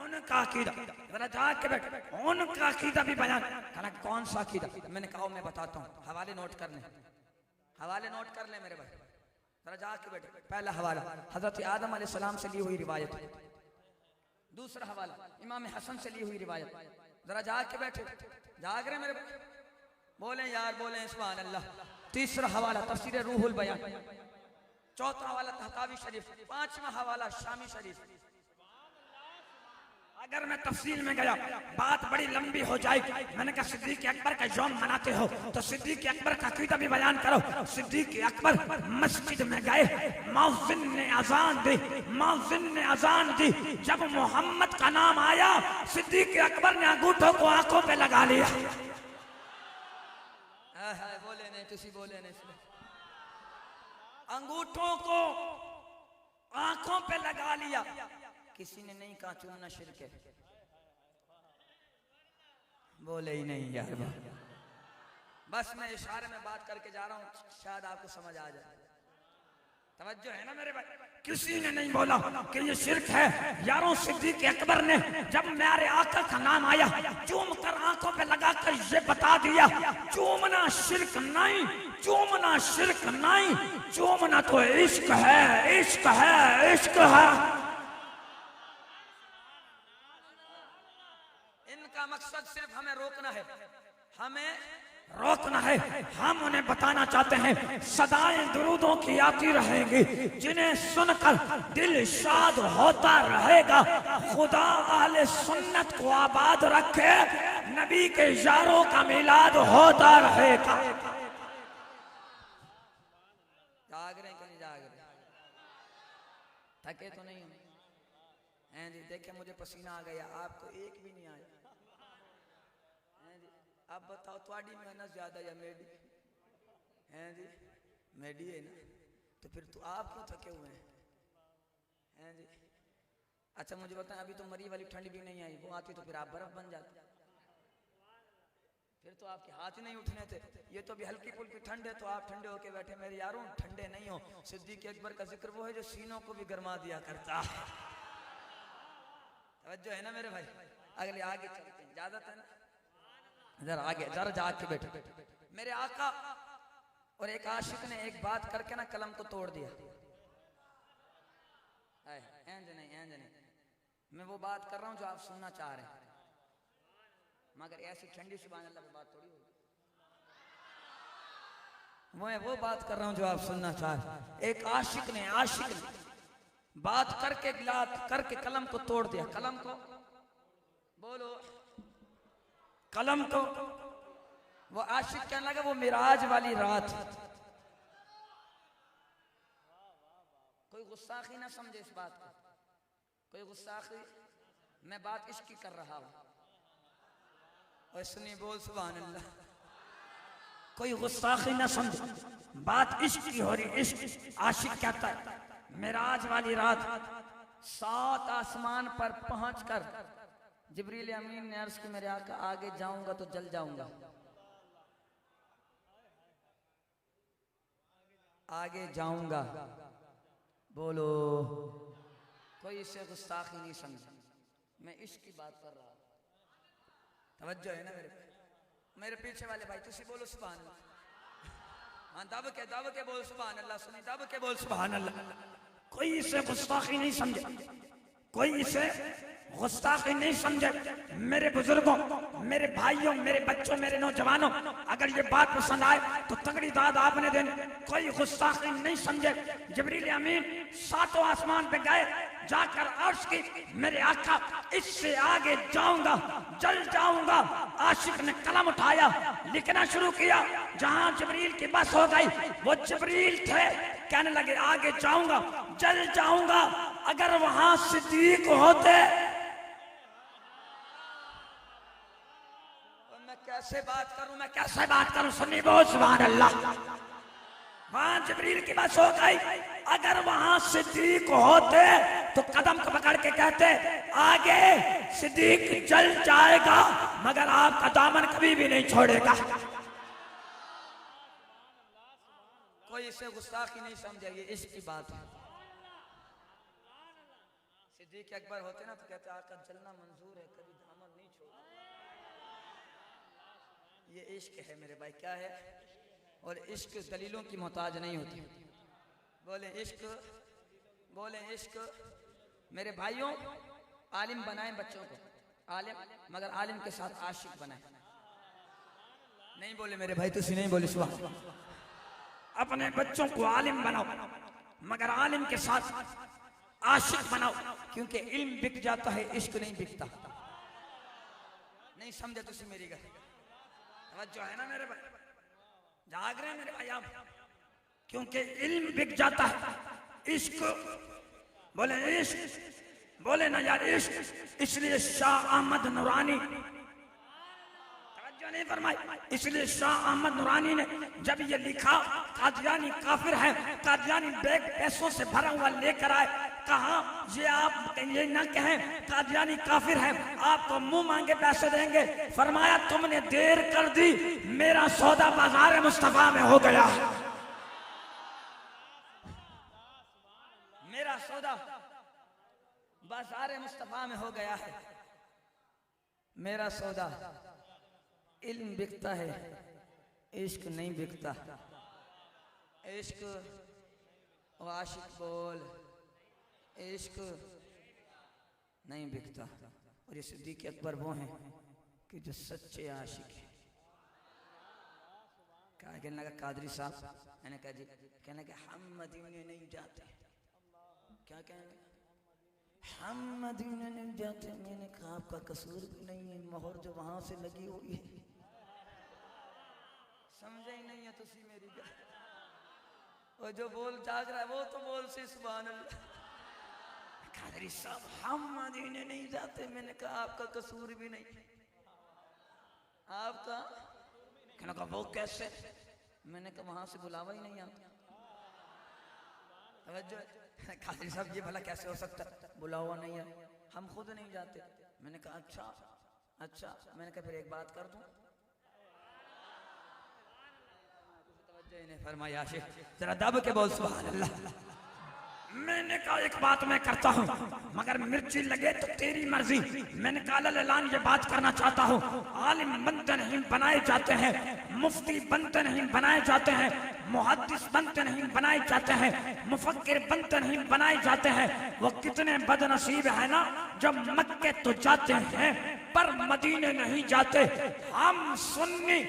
उनका अकीदा जरा जाके बैठ, उनका अकीदा भी बयान। कहना कौन सा अकीदा? मैंने कहा मैं बताता हूँ, हवाले नोट कर ले, हवाले नोट कर ले मेरे भाई, जरा जाके बैठ। पहला हवाला हजरत आदम अलैहिस्सलाम से ली हुई रिवायत, दूसरा हवाला इमाम हसन से ली हुई रिवायत, जरा जाके बैठे, जाग रहे मेरे भाई, बोले यार बोले सुभान अल्लाह। तीसरा हवाला तफसीर रूहुल बयान, चौथा हवाला तहतावी शरीफ, पांचवा हवाला शामी शरीफ। अगर मैं तफसील में गया बात बड़ी लंबी हो जाएगी। मैंने कहा सिद्दीक अकबर का यौम मनाते हो तो सिद्दीक अकबर का अकीदा भी बयान करो। सिद्दीक अकबर मस्जिद में गए, मौज़िन ने अजान दी, मौज़िन ने अजान दी। जब मोहम्मद का नाम आया सिद्दीक अकबर ने अंगूठों को आंखों पे लगा लिया। बोले नहीं तुसी बोले नहीं, अंगूठों को आंखों पे लगा लिया। किसी ने नहीं कहा चूमना शिर्क है, बोले ही नहीं यार। बस मैं इशारे में बात करके जा रहा हूं, शायद आपको समझ आ जाए। तवज्जो है ना मेरे भाई? किसी ने नहीं बोला कि ये शिर्क है यारों। सिद्दीक अकबर ने जब मेरे आका का नाम आया चूम कर आंखों पे लगा कर ये बता दिया चूमना शिर्क नहीं, चूमना शिर्क नहीं, चूमना तो इश्क है, इश्क है, इश्क है। इनका मकसद सिर्फ हमें रोकना है, हमें रोकना है। हम उन्हें बताना चाहते हैं सदाएं दुरूदों की आती रहेंगी जिन्हें सुनकर दिल शाद होता रहेगा। खुदा अहले सुन्नत को आबाद रखे, नबी के यारों का मिलाद होता रहेगा। जाग रहे कि नहीं जाग रहे? थके तो नहीं हैं जी? देखे मुझे पसीना आ गया, आपको एक भी नहीं आया। आप बताओ थोड़ी मेहनत ज्यादा या मेरी हैं जी? मेरी है ना, तो फिर तो आप क्यों थके हुए हैं जी? अच्छा मुझे बताएं, अभी तो मरी वाली ठंड भी नहीं आई, वो आती तो फिर आप बर्फ बन जाते, फिर तो आपके हाथ ही नहीं उठने थे। ये तो भी हल्की फुल्की ठंड है तो आप ठंडे होके बैठे। मेरे यारों ठंडे नहीं हो। सिद्दीक अकबर का जिक्र वो है जो सीनों को भी गरमा दिया करता है। तवज्जो है ना मेरे भाई? अगले आगे चलते हैं, इजाजत है ना? जरा आगे, जरा जाग के बैठे। मेरे आका और एक आशिक ने एक बात करके ना कलम को तोड़ दिया। इंज नहीं, मैं वो बात कर रहा हूं जो आप सुनना चाह रहे हैं, मगर ऐसी ठंडी सुभान अल्लाह की बात थोड़ी होगी। मैं वो बात कर रहा हूं जो आप सुनना चाह रहे हैं। एक आशिक ने बात करके गिलात करके कलम को तोड़ दिया। कलम को बोलो, कलम को। वो आशिक कहने लगा वो मिराज वाली रात। कोई गुस्साखी ना समझे इस बात को, कोई गुस्साखी, मैं बात इश्क की कर रहा हूं। और सुनिए, बोल सुभान अल्लाह। कोई गुस्साखी ना समझे, बात इश्क की हो रही। इश्क आशिक कहता है मिराज वाली रात 7 आसमान पर पहुंचकर जिब्रील अमीन ने अर्ज की मेरे आका आगे जाऊंगा तो जल जाऊंगा, आगे जाऊंगा। बोलो, कोई इसे गुस्ताखी नहीं समझा, मैं इश्क की बात कर रहा हूं। तवज्जो है ना मेरे पीछे वाले भाई? तुसी बोलो सुभान अल्लाह। हाँ दब के बोल सुभान अल्लाह। सुनी, दब के बोल सुभान अल्लाह। कोई इसे गुस्ताखी नहीं समझे, कोई इसे गुस्ताखी नहीं समझे। मेरे बुजुर्गों, मेरे भाइयों, मेरे बच्चों, मेरे नौजवानों, अगर ये बात पसंद आए तो तगड़ी दाद आपने देनी। कोई गुस्ताखी नहीं समझे। जिब्रील अमीन 7 आसमान पे गए, जाकर अर्श की मेरे आका इससे आगे जाऊंगा, जल जाऊंगा। आशिक ने कलम उठाया, लिखना शुरू किया। जहां जिब्रील की बस हो गई, वो जिब्रील थे, कहने लगे आगे जाऊंगा, जल जाऊंगा। अगर वहां सिद्दीक होते, मैं कैसे बात करूं? सुनी, बोल सुभान अल्लाह। वहां जिब्रील की बस हो गई। अगर वहां सिद्दीक होते तो कदम को पकड़ के कहते आगे सिद्दीक चल जाएगा मगर आपका दामन कभी भी नहीं छोड़ेगा। कोई इसे गुस्ताखी नहीं समझे, ये इश्क की बात है। सिद्दीक अकबर होते ना तो कहते आका चलना मंजूर है, कभी दामन नहीं छोड़ना। ये इश्क है मेरे भाई, क्या है? और इश्क दलीलों की मोहताज नहीं होती। बोले इश्क, बोले इश्क। मेरे भाइयों, आलिम बनाएं बच्चों को, आलिम, मगर आलिम के साथ आशिक बनाएं। नहीं बोले मेरे भाई, तुसी नहीं बोले सुबह। अपने बच्चों को आलिम बनाओ मगर आलिम के साथ आशिक बनाओ, क्योंकि इल्म बिक जाता है, इश्क नहीं बिकता। नहीं समझे तुसी मेरी गल? जो है ना मेरे भाई, जाग रहे हैं मेरे भाई आप? क्योंकि इल्म बिक जाता है, इश्क, बोले इश्क, बोले ना यार इश्क। इसलिए शाह अहमद नूरानी, नहीं फरमाई, इसलिए शाह अहमद नूरानी ने जब ये लिखा कादियानी काफिर है, कादियानी बैग पैसों से भरा हुआ लेकर आए, कहा ये आप ये ना कहें कादियानी काफिर है, आपको मुंह मांगे पैसे देंगे। फरमाया तुमने देर कर दी, मेरा सौदा बाजार मुस्तफा में हो गया। मेरा सौदा बाजार मुस्तफा में हो गया है। मेरा सौदा, इल्म बिकता है, इश्क नहीं बिकता। इश्क और आशिक बोल, इश्क नहीं बिकता। और ये सिद्दीक अकबर वो हैं कि जो सच्चे आशिक हैं। क्या कहने लगा कादरी साहब? मैंने कहा जी, कहने लगा हम मदीने नहीं जाते। क्या कहने? हम मदीने नहीं जाते। मैंने कहा आपका कसूर भी नहीं है, मोहर जो वहां से लगी हुई है। समझे ही नहीं है तुसी मेरी गल। और जो बोल जाग रहा है वो तो बोल से सुभान अल्लाह। कादरी साहब हम मदीने नहीं जाते। मैंने कहा आपका कसूर भी नहीं, आपका। कहने लगा वो कैसे? मैंने कहा वहां से बुलावा ही नहीं आता। कादरी साहब ये भला कैसे हो सकता, बुलावा नहीं है, हम खुद नहीं जाते। मैंने कहा अच्छा अच्छा। मैंने कहा फिर एक बात कर दूं? फरमाया जरा दब के बोल सुभान अल्लाह। मैंने कहा एक बात मैं करता हूँ मगर मिर्ची लगे तो तेरी मर्जी। मैंने कहा अल्लाह ये बात करना चाहता हूँ, आलिम बनते नहीं बनाए जाते हैं, मुफ्ती बनते नहीं बनाए जाते हैं, मुहद्दिस बनते नहीं बनाए जाते हैं, मुफक्किर बनते नहीं बनाए जाते हैं। वो कितने बदनसीब है ना जब मक्के तो जाते हैं पर मदीने नहीं जाते। हम सुन्नी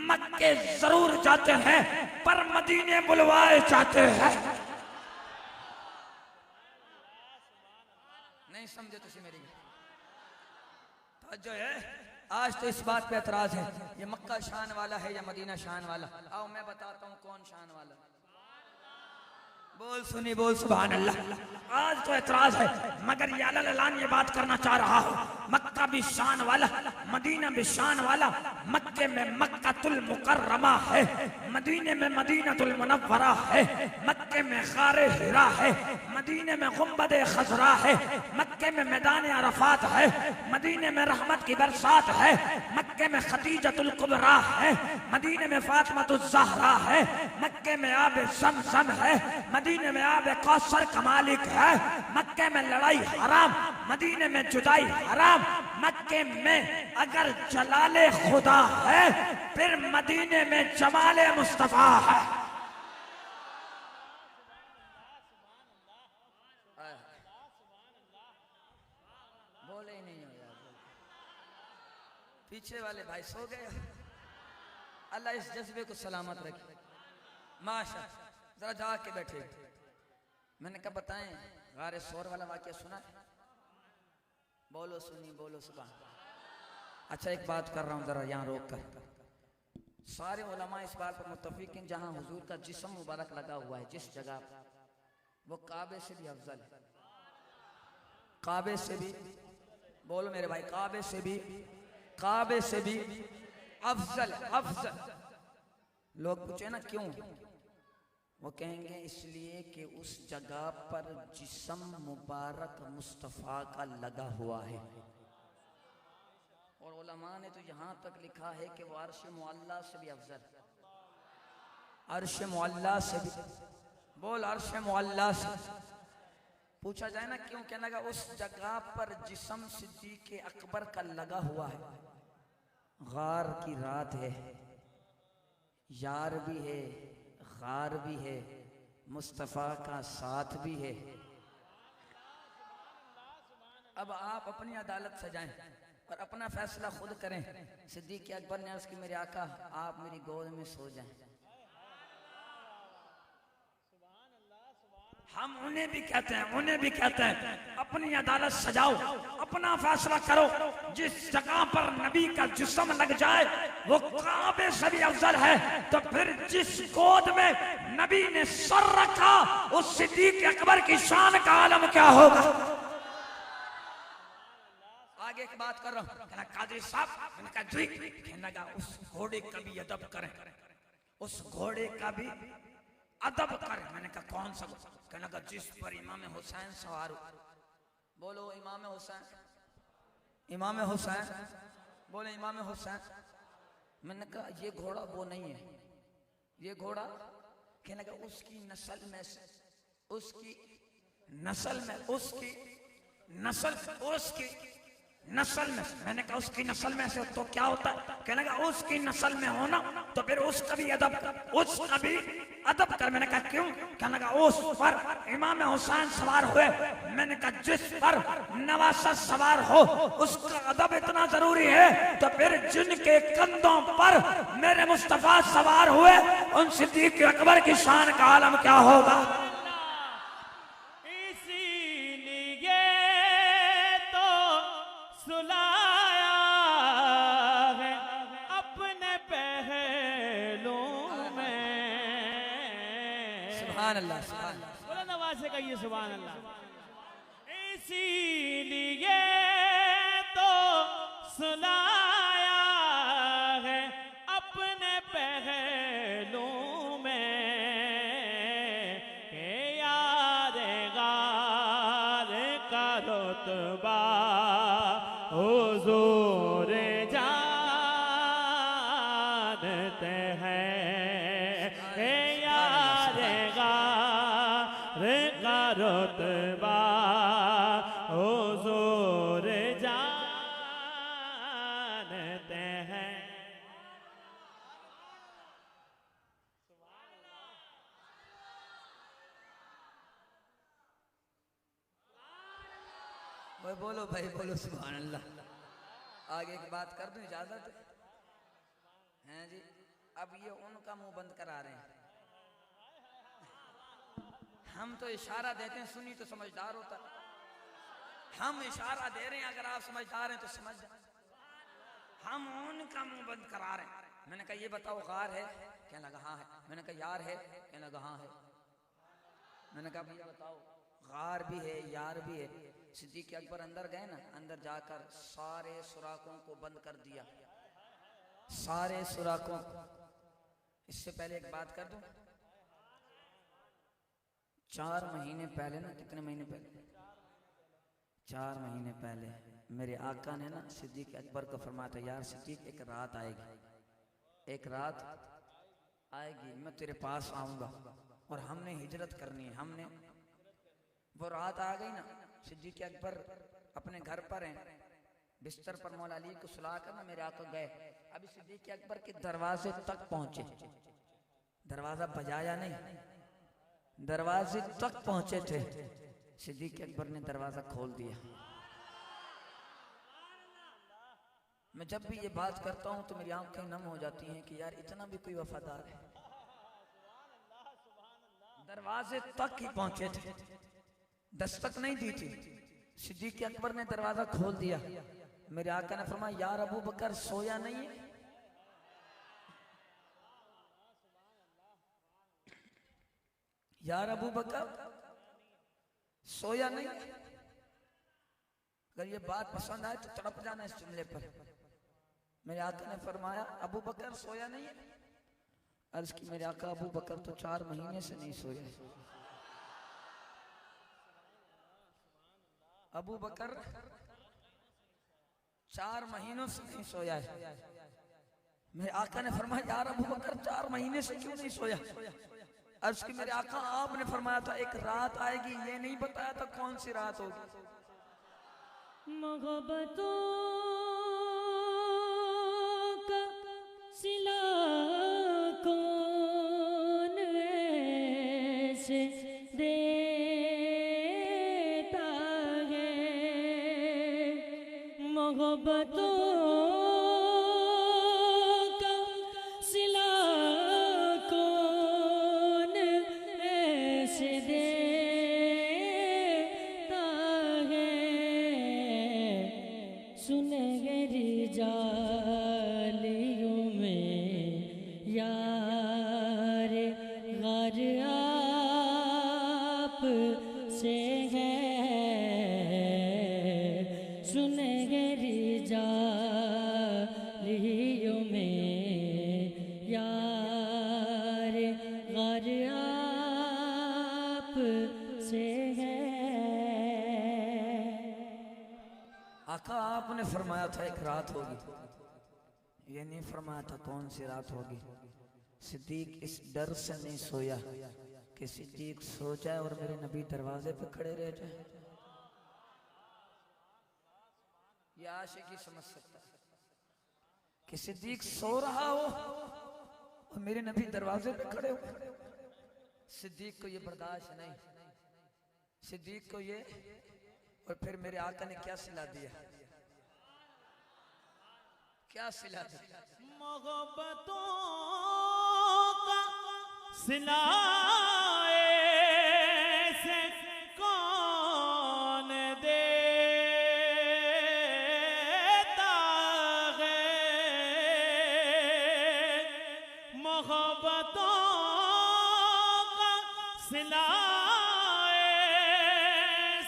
मक्के जरूर जाते हैं पर मदीने बुलवाए जाते हैं। नहीं समझे तुसी मेरी जो है? आज तो इस बात पे एतराज है, ये मक्का शान वाला है या मदीना शान वाला? आओ मैं बताता हूँ कौन शान वाला। बोल सुनी, बोल सुभान अल्लाह। आज तो एतराज है मगर ये अल्लाह ये बात करना चाह रहा हूँ, मक्का भी शान वाला, मदीना भी शान वाला। मक्के में मक्कातुल मुकर्रमा है, मदीने में मदीनातुल मुनव्वरा है, मक्के में खारे हिरा है, मदीने में गुंबदे खजरा है, मक्के में मैदान अरफात है, मदीने में रहमत की बरसात है, मक्के में खदीजतुल कुबरा है, मदीने में फातिमातुज ज़हरा है, मक्के में आब ज़मज़म है, मदीने में आब कौसर का मालिक है, मक्के में लड़ाई हराम, मदीने में जुदाई हराम। मक्के में अगर जलाले खुदा है फिर मदीने में जमाले मुस्तफा है। बोले ही नहीं हो यार, पीछे वाले भाई सो गए। अल्लाह इस जज्बे को सलामत रखे। माशा जरा जाके बैठे। मैंने कहा बताएं गारे शोर वाला वाक्य सुना है? बोलो सुनी, बोलो सुबह। अच्छा एक बात कर रहा हूं जरा यहाँ रोक कर। सारे उलमा इस बात पर मुत्तफिक हैं जहां हुजूर का जिस्म मुबारक लगा हुआ है जिस जगह, वो काबे से भी अफजल है। काबे से भी, बोलो मेरे भाई, काबे से भी, काबे से भी अफजल, अफजल। लोग पूछे ना क्यों? वो कहेंगे इसलिए कि उस जगह पर जिस्म मुबारक मुस्तफ़ा का लगा हुआ है। और उलमा ने तो यहाँ तक लिखा है कि वो अर्श मुअल्ला से भी अफजल, अर्श मुअल्ला से भी, बोल अर्श मुअल्ला से। पूछा जाए ना क्यों, कहने लगा उस जगह पर जिस्म सिद्दीक़ अकबर का लगा हुआ है। गार की रात है, यार भी है, गार भी है, मुस्तफ़ा का साथ भी है। अब आप अपनी अदालत सजाएं और अपना फैसला खुद करें। सिद्दीक़ अकबर ने अर्ज़ की मेरे आका आप मेरी गोद में सो जाएं। हम उन्हें भी कहते हैं अपनी अदालत सजाओ, अपना फैसला करो। जिस जगह पर नबी का जिस्म लग जाए वो काबे से भी अफजल है, तो फिर जिस गोद में नबी ने सर रखा उस सिद्दीक़ अकबर की शान का आलम क्या होगा। आगे की बात कर रहा हूं, कहना कादरी साहब, मैंने कहा जी, कहने लगा उस घोड़े का भी अदब करें, उस घोड़े का भी अदब करें। मैंने कहा कौन सा? कहने लगा जिस पर इमाम हुसैन सवार हो। बोलो इमाम हुसैन, इमाम हुसैन, बोले इमाम हुसैन। मैंने कहा ये घोड़ा वो नहीं है, ये घोड़ा, कहने लगा उसकी नस्ल में से, उसकी नस्ल में, उसकी नस्ल, उसकी नस्ल में। मैंने कहा उसकी नस्ल में से तो क्या होता है? कहने लगा उसकी नस्ल में होना तो फिर उसका भी अदब कर, उसका भी अदब कर। मैंने कहा क्यों? कहने लगा उस पर इमाम हुसैन सवार हुए। मैंने कहा जिस पर नवासा सवार हो उसका अदब इतना जरूरी है, तो फिर जिनके कंधों पर मेरे मुस्तफा सवार हुए उन सिद्दीक़ अकबर की शान का आलम क्या होगा। इसीलिए तो सुलाया है अपने पहलू में। सुभान अल्लाह, सुभान अल्लाह, बोला नवाज से कहिए सुभान अल्लाह। इसीलिए तो सुलाया है अपने पहलू में के यार गार का रुतबा हुजूर जानते हैं। के यार गार का रुतबा हुजूर जानते हैं। भाई बोलो, भाई बोलो सुभान अल्लाह। आगे की बात कर दूं, इजाजत है जी? अब ये उनका मुंह बंद करा रहे हैं, हम तो इशारा देते हैं, सुनी तो समझदार होता। हम इशारा दे रहे हैं, अगर आप समझदार हैं तो समझ जाए। हम उनका मुंह बंद करा रहे हैं। मैंने कहा ये बताओ गार है? कहने लगा हाँ है। मैंने कहा यार है? कहने लगा हाँ है। मैंने कहा भैया बताओ गार भी है यार भी है। सिद्दीक़ अकबर अंदर गए ना, अंदर जाकर सारे सुराखों को बंद कर दिया, सारे सुराखों। इससे पहले एक बात कर दूं, 4 महीने पहले ना, कितने महीने पहले, 4 महीने पहले मेरे आका ने ना सिद्दीक़ अकबर को फरमाया था यार सिद्दीक़ एक रात आएगी, एक रात आएगी, मैं तेरे पास आऊंगा और हमने हिजरत करनी है। हमने, वो रात आ गई ना, सिद्दीक़ अकबर अपने घर पर हैं, बिस्तर पर मौला अली को सुला कर ना मेरे आका गए। अभी सिद्दीक़ अकबर के दरवाजे तक पहुंचे, दरवाजा बजाया नहीं, दरवाजे तक पहुंचे थे। सिद्दीक़ अकबर ने दरवाजा खोल दिया। मैं जब भी ये बात करता हूं तो मेरी आंखें नम हो जाती हैं कि यार इतना भी कोई वफादार है। दरवाजे तक ही पहुंचे थे, दस्तक नहीं दी थी। सिद्दीक़ अकबर ने दरवाजा खोल दिया। मेरे आका ने फरमाया यार अबू बकर सोया नहीं है? यार अबू बकर सोया नहीं? अगर ये बात पसंद आए तो तड़प जाना इस जुमले पर। मेरे आका ने फरमाया अबू बकर सोया नहीं है? अर्ज की मेरे आका अबू बकर तो 4 महीने से नहीं सोया। अबू बकर 4 महीनों से नहीं सोया है। मेरे आका ने फरमाया यार अबू बकर 4 महीने से क्यों नहीं सोया? अर्ज की मेरे आका आपने फरमाया था एक रात आएगी, ये नहीं बताया था कौन सी रात होगी। मोहब्बतों का सिला कौन ऐसे देता है, मोहब्बतों का सिला कौन ऐसे देता है, सुनहरी जालियों में यार घर आप से है, सुनहरी जालियों में यार घर आप से है। आका आपने फरमाया था एक रात होगी, ये नहीं फरमाया था कौन सी रात होगी। सिद्दीक इस डर से नहीं सोया कि सिद्दीक सो जाए और मेरे नबी दरवाजे पे खड़े रह जाए। ये आशिकी समझ सकता है कि सिद्दीक सो रहा हो और मेरे नबी दरवाजे पे खड़े हो। सिद्दीक को ये बर्दाश्त नहीं, सिद्दीक को ये। और फिर मेरे आका ने क्या सिला दिया, क्या सिला दिया? मोहब्बतों का सिलाए से कौन देता है, मोहब्बतों का सिलाए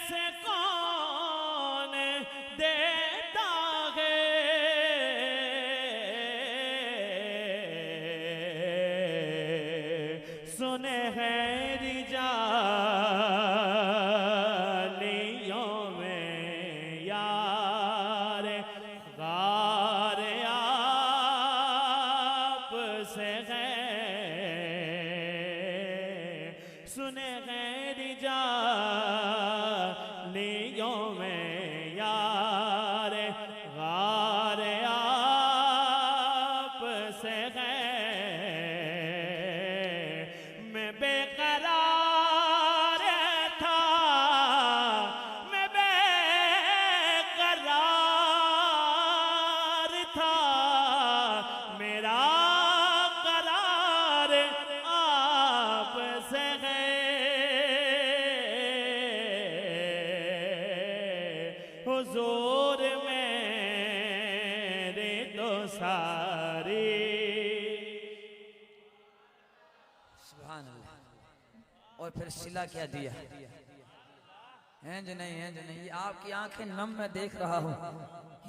से कौन देता है, सुनहरी जालियों में यार गार आप से है, सुनहरी जालियों में यार गार आप से है। मैं बेकरार था, मैं बेकरार था, मेरा करार आप से है, हुजूर मेरे तो सारी। सुभान अल्लाह। और फिर सिला क्या दिया? हैं जो नहीं, हैं जो नहीं, ये आपकी आंखें नम मैं देख रहा हूँ।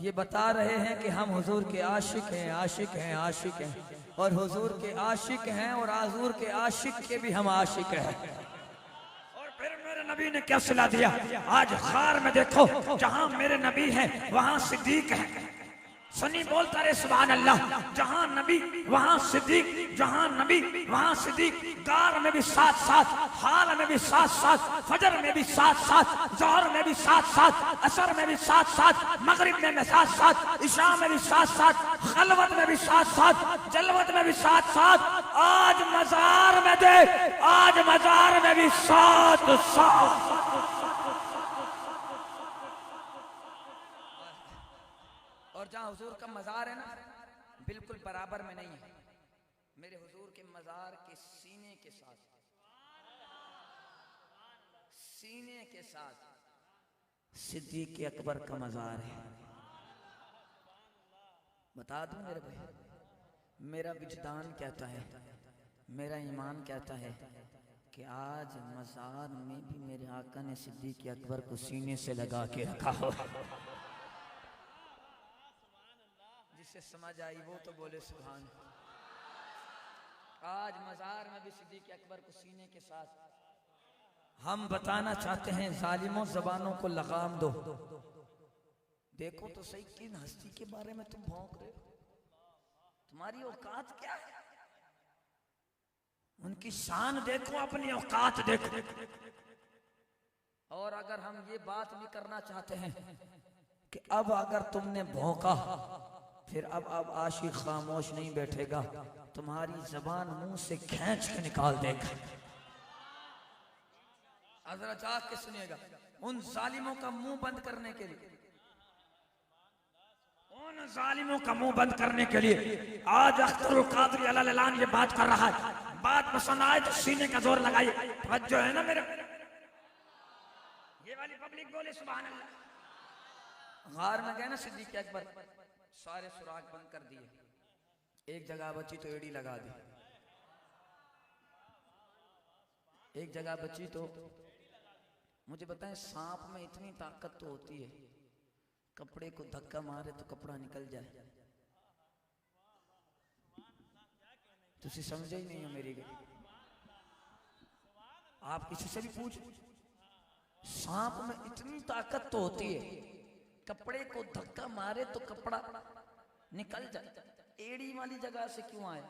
ये बता रहे हैं कि हम हुजूर के आशिक हैं, आशिक हैं, आशिक हैं, और हुजूर के आशिक हैं और हुजूर के आशिक के भी हम आशिक हैं। और फिर मेरे नबी ने क्या सिला दिया? आज खार में देखो, जहां मेरे नबी हैं वहां सिद्दीक है। सनी बोलता रहे सुभान अल्लाह। जहां नबी वहां सिद्दीक, जहां नबी वहां सिद्दीक। गार में भी साथ साथ, हाल में भी साथ साथ, फजर में भी साथ साथ, जोहर में भी साथ साथ, असर में भी साथ साथ, मगरिब में भी साथ साथ, इशा में भी साथ साथ, खलवत में भी साथ साथ, जलवत में भी साथ साथ। आज मजार में दे, आज मजार में भी साथ साथ। और जहाँ हुजूर का मज़ार है ना, बिल्कुल बराबर में नहीं है। मेरे हुजूर के मज़ार के सीने के साथ, सीने के साथ सिद्दीक अकबर का मज़ार है। बता दूं मेरे भाई, मेरा विजदान कहता है, मेरा ईमान कहता है कि आज मज़ार में भी मेरे आका ने सिद्दीक अकबर को सीने से लगा के रखा हो। जिसे समझ आई वो तो बोले सुभान। आज मजार में भी सिद्दीक अकबर को सीने के साथ हम बताना चाहते हैं, जालिमों जबानों को लगाम दो। देखो तो सही किन हस्ती के बारे में तुम भौंक रहे हो, तुम्हारी औकात क्या है? उनकी शान देखो, अपनी औकात देखो। और अगर हम ये बात भी करना चाहते हैं कि अब अगर तुमने भौंका, फिर अब आशिक खामोश नहीं बैठेगा, तुम्हारी जबान मुंह से खींच के निकाल देगा। जरा जाग के सुनिएगा, उन जालिमों का मुंह बंद करने के लिए, उन जालिमों का मुंह बंद करने के लिए आज अख्तरुल कादरी अल-ऐलान ये बात कर रहा है। बात पसंद आए तो सीने का जोर लगाइए। तवज्जो है ना मेरे? ये वाली पब्लिक बोले सुभान अल्लाह। गार में गए ना सिद्दीक अकबर, सारे सुराग बंद कर दिए, एक जगह बची तो एड़ी लगा दी, एक जगह बची तो मुझे बताएं, सांप में इतनी ताकत तो होती है, कपड़े को धक्का मारे तो कपड़ा निकल जाए। तुसी समझे ही नहीं हो मेरी गल। आप किसी से भी पूछ, सांप में इतनी ताकत तो होती है, कपड़े को धक्का मारे तो कपड़ा निकल जाए। एड़ी वाली जगह से क्यों आए?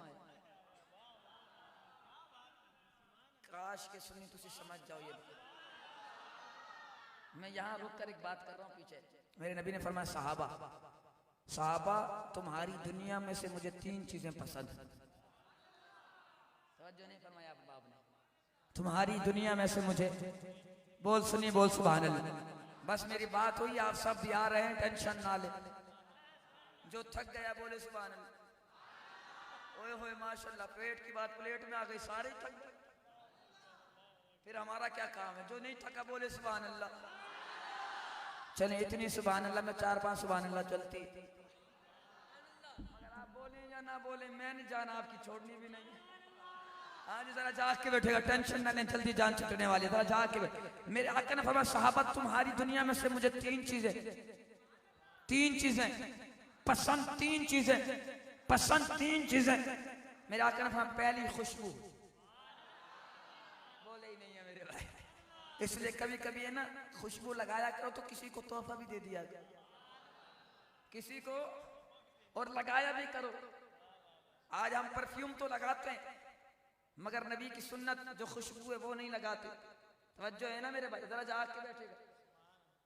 काश के सुनी तुसी समझ जाओ ये। मैं यहां रुक कर एक बात कर रहा हूं पीछे। मेरे नबी ने फरमाया, सहाबा तुम्हारी दुनिया में से मुझे 3 चीजें पसंद हैं। तवज्जो नहीं फरमाया आप बाप ने? तुम्हारी दुनिया में से मुझे, बोल सुनिए, बोल सुभान अल्लाह। बस मेरी बात हुई, आप सब भी आ रहे हैं, टेंशन ना ले। जो थक गया बोले सुभान अल्लाह। ओए होए माशाल्लाह, पेट की बात प्लेट में आ गई, सारे ही थक गए। फिर हमारा क्या काम है? जो नहीं थका बोले सुभान अल्लाह। चले इतनी सुभान अल्लाह में 4-5 सुभान अल्लाह चलती। अगर आप बोले या ना बोले, मैं नहीं जाना आपकी छोड़नी भी नहीं। हाँ जी, जरा जाग के बैठेगा, टेंशन ना लें, जल्दी जान छुटने वाली, जरा जाग के बैठे। मेरे आका ने फरमाया, सहाबा तुम्हारी दुनिया में से मुझे 3 चीजें पसंद, 3 चीजें पसंद, 3 चीजें। मेरे आका ने फरमाया, पहली खुशबू। बोले ही नहीं है मेरे भाई। इसलिए कभी कभी है ना, खुशबू लगाया करो तो किसी को तोहफा भी दे दिया गया, किसी को, और लगाया भी करो। आज हम परफ्यूम तो लगाते हैं, मगर नबी की सुन्नत जो खुशबू है वो नहीं लगाते। तवज्जो है ना मेरे भाई? जरा जाग के बैठेगा।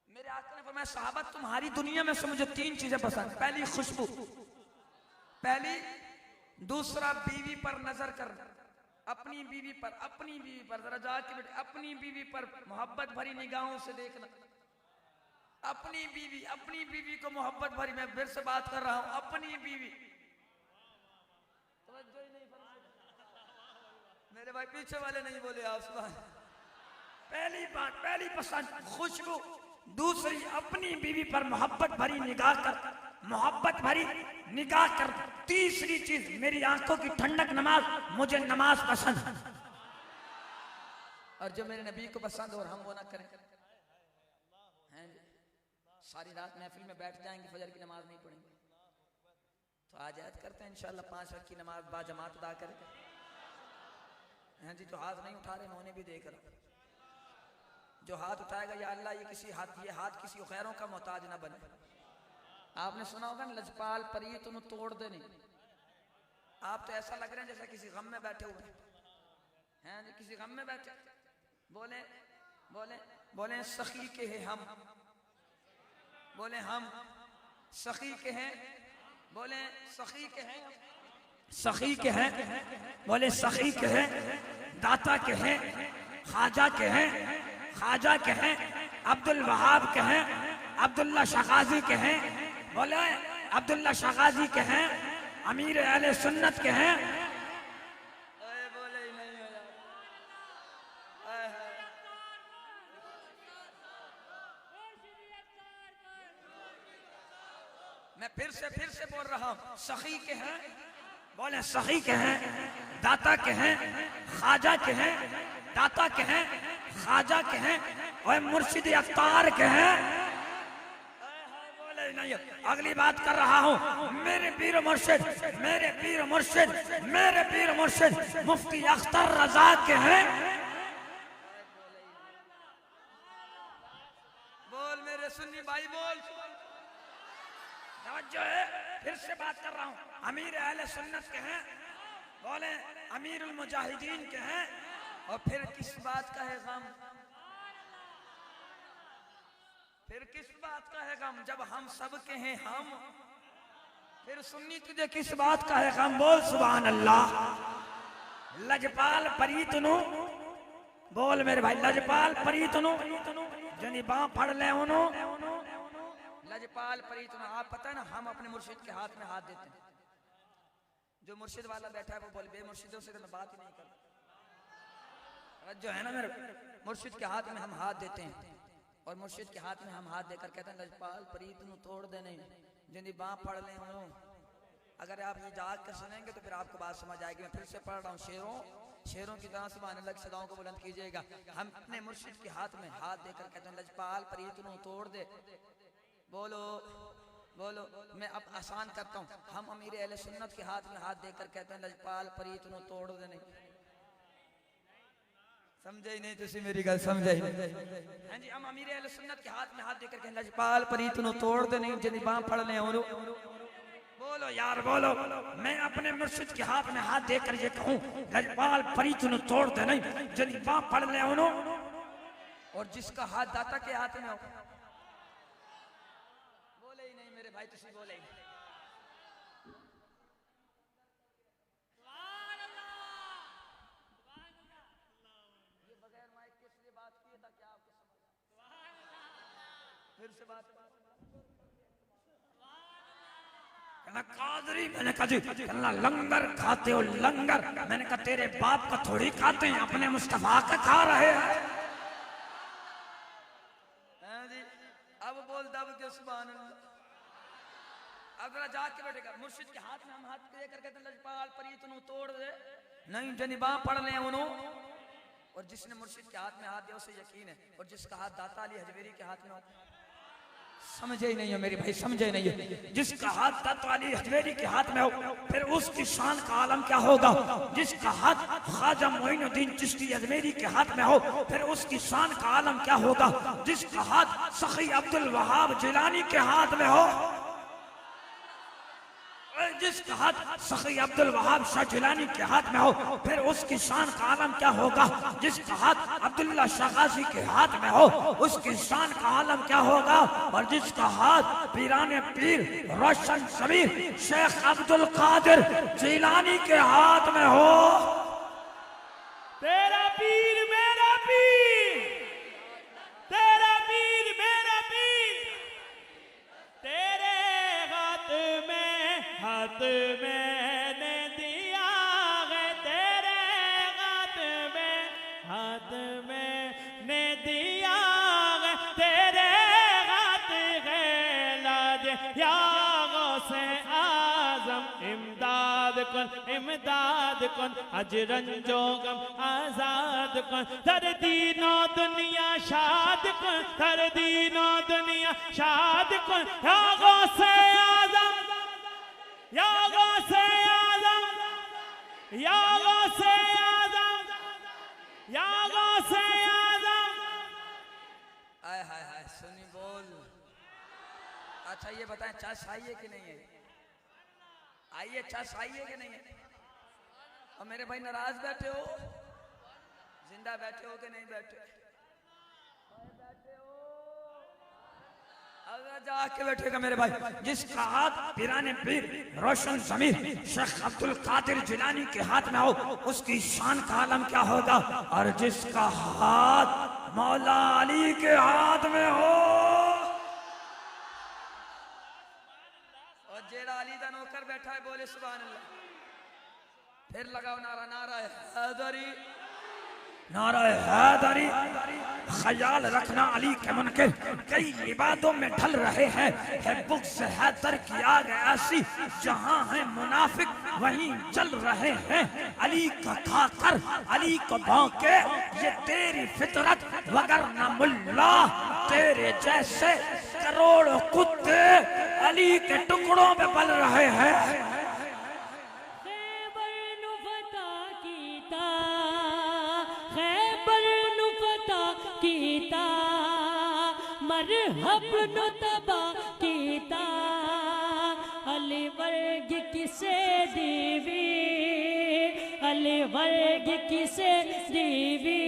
मेरे आका ने फरमाया, सहाबा तुम्हारी दुनिया में से मुझे 3 चीजें पसंद। पहली खुशबू, दूसरा बीवी पर नजर करना, अपनी बीवी पर जरा जाग के बैठे, अपनी बीवी पर मोहब्बत भरी निगाहों से देखना। अपनी बीवी को मोहब्बत भरी, मैं फिर से बात कर रहा हूं, अपनी बीवी। तवज्जो ही नहीं मेरे भाई, पीछे वाले नहीं बोले आप सुभान। पहली बात, पहली पसंद खुशबू, दूसरी अपनी बीवी पर मोहब्बत भरी निगाह कर, तीसरी चीज मेरी आंखों की ठंडक, नमाज। मुझे नमाज पसंद। और जो मेरे नबी को पसंद हो और हम वो ना करें, हैं सारी रात महफिल में बैठ जाएंगे, फजर की नमाज नहीं पढ़ेंगे, तो आज याद करते हैं इंशाल्लाह 5 वक्त की नमाज बाजमात अदा करेंगे। हैं जी, जो हाथ नहीं उठा रहे मैं उन्हें भी देख रहा हूं। जो हाथ उठाएगा, या अल्लाह ये हाथ किसी गैरों का मोहताज ना बने। आपने सुना होगा ना, लजपाल परी तुम तोड़ दे नहीं। आप तो ऐसा लग रहे हैं जैसे किसी गम में बैठे हुए हैं जी, किसी गम में बैठे। बोले सखी के हैं हम, बोले हम सखी के हैं, बोले सखी के हैं, सखी के हैं, बोले सखी के हैं, दाता के हैं, ख्वाजा के हैं, अब्दुल वहाब के हैं, अब्दुल्ला शगाजी के हैं, बोले अब्दुल्ला शगाजी के हैं, अमीर अहले सुन्नत के हैं। बोले ही नहीं हो यार। मैं फिर से बोल रहा हूं, सखी के हैं, बोले सखी के हैं, दाता के हैं, ख्वाजा के हैं, दाता के हैं, ख्वाजा के हैं, और मुर्शिद अख्तार के हैं। बोले नहीं, अगली बात कर रहा हूँ। मेरे पीर मुर्शिद, मेरे पीर मुर्शिद, मेरे पीर मुर्शिद मुफ्ती अख्तर रजा के हैं। बोल मेरे सुन्नी भाई बोल, जो है फिर से बात कर रहा हूँ। अमीर अहले सुन्नत के हैं, बोले अमीरुल मुजाहिदीन के हैं। और फिर किस बात का है गम, फिर किस बात का है गम जब हम सब के हैं हम। फिर सुन्नी तुझे किस बात का है गम, बोल सुभान अल्लाह। लजपाल परीतनु, बोल मेरे भाई लजपाल परीतनु, जनी बाँ फड़ ले उनो। लजपाल परीतनु, आप पता है ना, हम अपने मुर्शिद के हाथ में हाथ देते हैं। जो मुर्शिद वाला बैठा है वो बोले बेमुर्शिदों से तो मैं बात ही नहीं करता। जो है ना मेरे मुर्शिद के हाथ में हम हाथ देते हैं, और मुर्शिद के हाथ में हम हाथ देकर कहते हैं लजपाल परीत नु तोड़ देने जिंदी बाँ पढ़ लें उनो। अगर आप ये जाग कर सुनेंगे तो फिर आपको बात समझ आएगी। मैं फिर से पढ़ रहा हूँ, शेरों की तरह सुभान अल्लाह की सदाओं को बुलंद कीजिएगा। हम अपने मुर्शिद के हाथ में हाथ देकर कहते हैं लजपाल परीत नु तोड़ दे। बोलो बोलो, मैं अब आसान करता हूँ। हम अमीर अहले सुन्नत के हाथ में हाथ देकर कहते हैं लजपाल परीत नु तोड़ देने। समझे ही नहीं तुसी मेरी गल, समझे ही नहीं। हाँ जी, हम अमीर अहले सुन्नत के हाथ में हाथ देकर कहते हैं लजपाल परीत नु तोड़ देने जिंदी बाँ पढ़ ले उनो। बोलो यार बोलो, मैं अपने मुर्शिद के हाथ में हाथ देकर ये कहूँ लजपाल परीत नु तोड़ देने जिंदी बाँ पढ़ ले उनो। और जिसका हाथ दाता के हाथ में हो, बोले ही नहीं मेरे भाई, तुसी बोले ही नहीं। फिर से बात कादरी, मैंने कहा जी लंगर खाते हो लंगर, मैंने कहा तेरे बाप का थोड़ी खाते हैं, अपने मुस्तफा का खा रहे हैं। जी अब बोल दब के सुभान अल्लाह। अब जरा जाग के बैठेगा। मुर्शिद के हाथ में हम हाथ देकर कहते हैं लजपाल परीत नु तोड़ दे नहीं जनी बाँ पढ़ ले उनो। और जिसने मुर्शिद के हाथ में हाथ दिया उसे यकीन है। और जिसका हाथ दाता अली हजवेरी के हाथ में हो, समझे ही नहीं है मेरी भाई, समझे नहीं है। जिसका हाथ दाता अली हजवेरी के हाथ में हो, फिर उसकी शान का आलम क्या होगा। जिसका हाथ ख्वाजा मोइनुद्दीन चिश्ती अजमेरी के हाथ में हो, फिर उसकी शान का आलम क्या होगा। जिसका हाथ सखी अब्दुल वहाब जिलानी के हाथ में हो, जिसका हाथ सखी अब्दुल वहाब शाह जिलानी के हाथ में हो, फिर उसकी शान का आलम क्या होगा। जिसका हाथ अब्दुल्ला शागाजी के हाथ में हो, उसकी शान का आलम क्या होगा। और जिसका हाथ पीराने पीर रोशन शबीर शेख अब्दुल कादिर जिलानी के हाथ में हो। तेरा पीर मेरा पीर, तेरा पीर मेरा पीर, तेरे हाथ मैंने दिया है, तेरे हाथ मैंने दिया है, तेरे हाथ है लाज या गौसे आजम। इमदाद कौन अजरंजो गम आजाद कौन, दर दीनो दुनिया शाद कौन, दर दीनो दुनिया शाद कौन। या गौसे आजम, या गौसे आजम, या गौसे आजम, या गौसे आजम। हाय हाय हाय सुनी बोल। अच्छा ये बताएं चाय चाहिए कि नहीं है? आइए चाय चाहिए कि नहीं है? और मेरे भाई नाराज बैठे हो, जिंदा बैठे हो कि नहीं बैठे? बैठे हो जाके बैठेगा मेरे भाई। जिसका हाथ पीराने पीर रोशन ज़मीर शेख अब्दुल कादिर जिलानी के हाथ में हो, उसकी शान का आलम क्या होगा। और जिसका हाथ मौला अली के हाथ में हो, और जेड़ा अली दा नौकर बैठा है बोले सुभान अल्लाह। फिर लगाओ नारा, नारा हैदरी, नारा हैदरी। ख्याल रखना अली के मुनकिर कई इबादों में ढल रहे हैं। है बुग़्ज़ हैदर की आग ऐसी, जहां है मुनाफिक वहीं चल रहे हैं। अली का खाकर अली को भौंके ये तेरी फितरत, वगरना मुल्ला तेरे जैसे करोड़ों कुत्ते अली के टुकड़ों में पल रहे हैं। खैबर नु फता कीता, खैबर नु फता कीता, मरहब नु तबा कीता, अली वर्ग किसे दीवी, अली वर्ग किसे दीवी,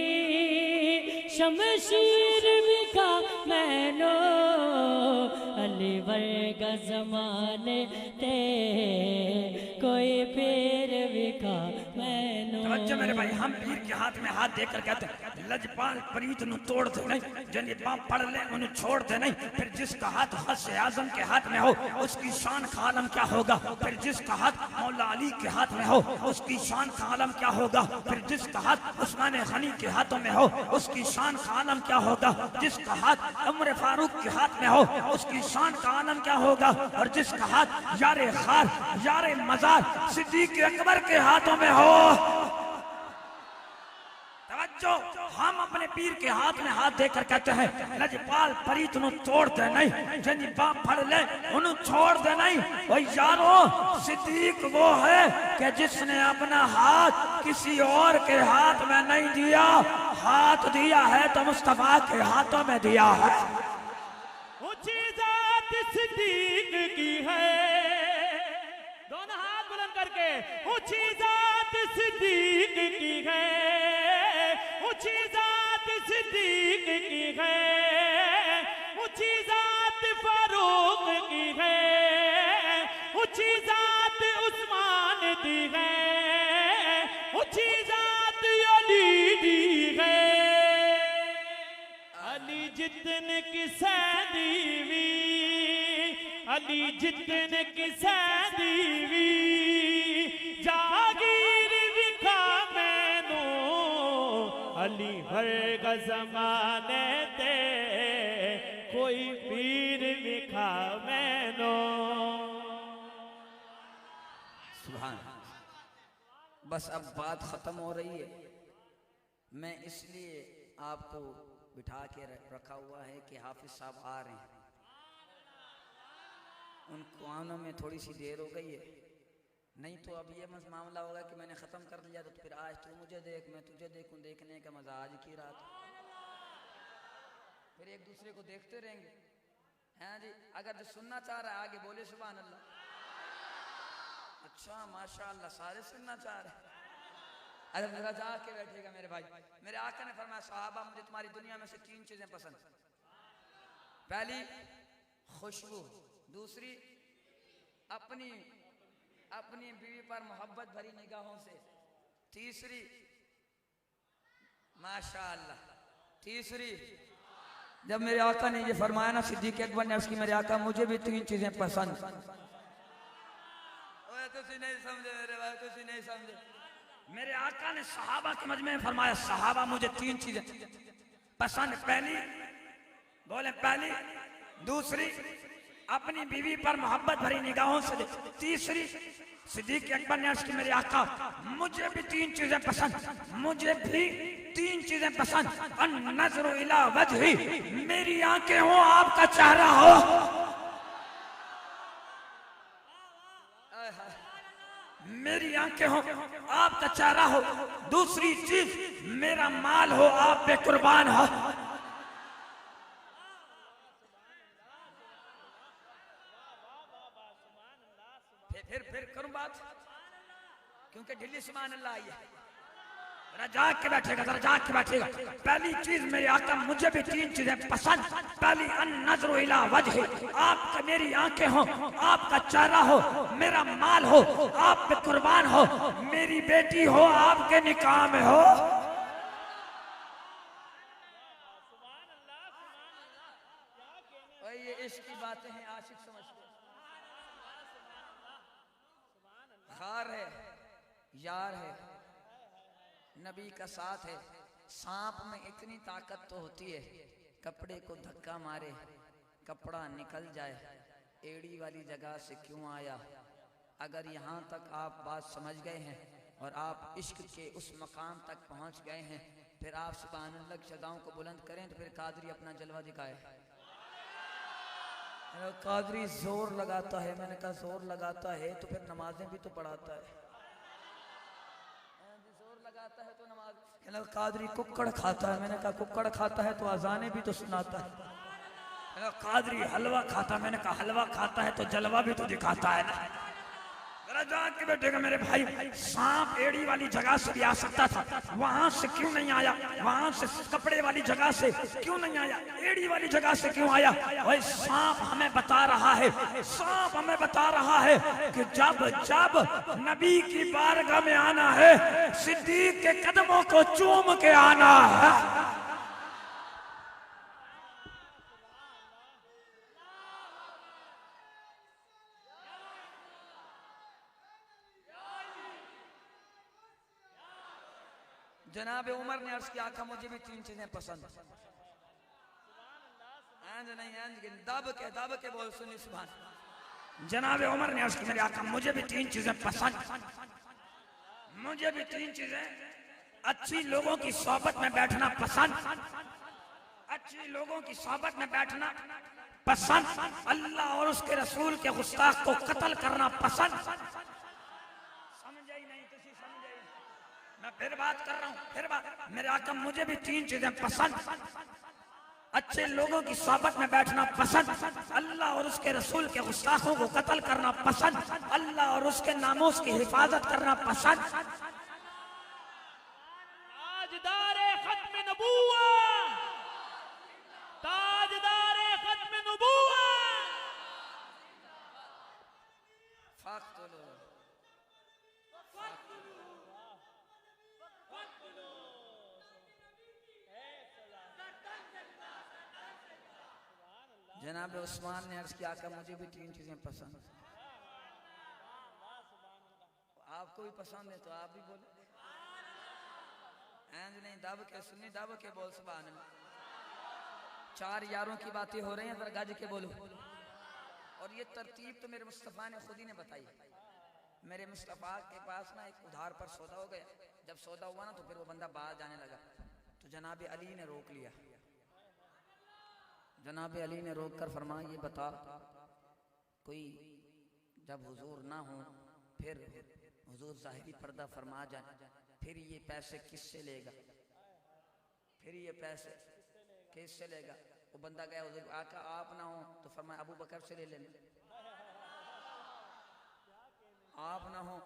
शमशीर विका मैनो, अली वर्ग जमाने ते कोई पीर विका मैनो। तवज्जो मेरे भाई, हम पीर के हाथ में हाथ देकर कहते हैं लजपाल प्रीत नु तोड़ दे नहीं, जन बाप पढ़ ले उन्हें छोड़ दे नहीं। फिर जिसका हाथ गौसे आजम के हाथ में हो उसकी शान का आलम क्या होगा। फिर जिसका हाथ मौला अली के हाथ में हो उसकी शान का आलम क्या होगा। फिर जिसका हाथ उस्मान गनी के हाथों में हो उसकी शान का आलम क्या होगा। जिसका हाथ उमर फारूक के हाथ में हो उसकी शान का आलम क्या होगा। और जिसका हाथ यारे खार यारे मजार सिद्दीक अकबर के हाथों में हो। तवज्जो, हम अपने पीर के हाथ में हाथ देकर कहते हैं लजपाल फरीद नु तोड़ दे नहीं, जन बाप फड़ ले उन्हें छोड़ दे नहीं। और यारो सिद्दीक वो है कि जिसने अपना हाथ किसी और के हाथ में नहीं दिया, हाथ दिया है तो मुस्तफा के हाथों में दिया है। ऊंची जात सिद्दीक की है, दोनों हाथ बुलंद करके, ऊंची जात सिद्दीक की है, ऊंची जात सिद्दीक की है, ऊंची जात फारूक की है, ऊंची जात उस्मान दी है, ऊंची जात अली दी है। अली जितन किसे दीवी, अली जितन किसे दीवी, जागीर विखा मैनू, अली हर गजमाने ते कोई पीर विखा मैनू। सुभान। बस अब बात खत्म हो रही है, मैं इसलिए आपको बिठा के रखा हुआ है कि हाफिज साहब आ रहे हैं। उनको आने में थोड़ी सी देर हो गई है, नहीं तो अब ये मामला होगा कि मैंने ख़त्म कर लिया तो फिर आज तू मुझे देख मैं तुझे देखूं, देखने का मजा आज की रात, फिर एक दूसरे को देखते रहेंगे। हैं जी, अगर जो सुनना चाह रहा है आगे बोले सुभान अल्लाह। अच्छा माशाअल्लाह, सारे सुनना चाह रहे हैं। अरे मेरा जाके बैठेगा मेरे भाई। मेरे आका ने फरमाया सहाबा मुझे तुम्हारी दुनिया में से 3 चीजें पसंद। पहली खुशबू, दूसरी अपनी बीवी पर मोहब्बत भरी निगाहों से, तीसरी माशाअल्लाह, तीसरी जब मेरे आका ने ये फरमाया ना सिद्दीक अकबर ने उसकी, मेरे आका मुझे भी 3 चीजें पसंद। तुसी नहीं समझे मेरे भाई, तुसी नहीं समझे। मेरे आका ने सहाबा के मजमे में फरमाया सहाबा मुझे 3 चीजें पसंद। पहली बोले पहली, दूसरी अपनी बीवी पर मोहब्बत भरी निगाहों से, तीसरी सिद्दीक अकबर ने अर्ज़ की मेरे आका मुझे भी 3 चीजें पसंद, मुझे भी 3 चीजें पसंद। अन नज़रु इला वजही, मेरी आंखें हो आपका चेहरा हो, मेरी आंखें हो आपका चेहरा हो। दूसरी चीज मेरा माल हो आप पे कुर्बान हो। फिर करूं बात, क्योंकि ढिल्ली सुभान अल्लाह आई है। जरा जाग के बैठेगा, जरा जाग के बैठेगा। पहली चीज मेरे आका मुझे भी 3 चीजें पसंद। पहली अन नज़रु इला वजही, आपका मेरी आंखें हो आपका चेहरा हो, मेरा माल हो आप पे कुर्बान हो, मेरी बेटी हो आपके निकाह में हो। ये इश्क की बातें हैं, आशिक समझते हैं। खार है, यार है, नबी का साथ है। सांप में इतनी ताकत तो होती है, कपड़े को धक्का मारे कपड़ा निकल जाए, एड़ी वाली जगह से क्यों आया। अगर यहाँ तक आप बात समझ गए हैं और आप इश्क के उस मकाम तक पहुँच गए हैं, फिर आप सुभान अल्लाह की सदाओं को बुलंद करें तो फिर कादरी अपना जलवा दिखाए। कादरी जोर लगाता है। मैंने कहा जोर लगाता है तो फिर नमाजें भी तो पढ़ाता है। जोर लगाता है तो नमाज। कहना कादरी कुक्कड़ खाता है। मैंने कहा कुक्कड़ खाता है तो अजाने भी तो सुनाता है। कादरी हलवा खाता। मैंने कहा हलवा खाता है तो जलवा भी तो दिखाता है ना। जान के बैठेगा मेरे भाई, सांप एड़ी वाली जगह से भी आ सकता था, वहां से क्यों नहीं आया? वहां से कपड़े वाली जगह से क्यों नहीं आया? एड़ी वाली जगह से क्यों आया? भाई सांप हमें बता रहा है, सांप हमें बता रहा है कि जब जब नबी की बारगाह में आना है, सिद्दीक के कदमों को चूम के आना है। जनाब उमर ने अर्ज किया आका मुझे भी तीन चीजें पसंद। दब के बोल सुनी सुभान। जनाब उमर ने अर्ज किया मेरे आका मुझे भी तीन चीजें पसंद। मुझे भी तीन चीजें, अच्छी लोगों की सोहबत में बैठना पसंद, अच्छी लोगों की सोहबत में बैठना पसंद, अल्लाह और उसके रसूल के गुस्ताख को कत्ल करना पसंद। मैं फिर बात कर रहा हूँ, फिर बात। मेरे आका मुझे भी तीन चीजें पसंद, अच्छे लोगों की सोहबत में बैठना पसंद, अल्लाह और उसके रसूल के गुस्ताखों को कत्ल करना पसंद, अल्लाह और उसके नामों की हिफाजत करना पसंद। ताजदारे खत्म नबूवा, ताजदारे खत्म नबूवा। जनाब उस्मान ने अर्ज किया आका मुझे भी तीन चीजें पसंद। आपको भी पसंद है तो आप भी बोले। नहीं दब के सुन्नी, दब के बोल सुभान अल्लाह। चार यारों की बातें हो रही हैं, जरा गज के बोलो। और ये तरतीब तो मेरे मुस्तफ़ा ने खुद ही ने बताई। मेरे मुस्तफ़ा के पास ना एक उधार पर सौदा हो गया। जब सौदा हुआ ना तो फिर वो बंदा बाहर जाने लगा, तो जनाब अली ने रोक लिया। जनाब अली ने रोक कर फरमाया ये बता, कोई जब हुजूर ना हो फिर हुजूर ज़ाहिरी पर्दा फरमा जाए, फिर ये पैसे किससे लेगा? फिर ये पैसे किससे लेगा? वो बंदा गया हुजूर आका आप ना हो तो फरमाया अबू बकर से ले लेना। आप ना हो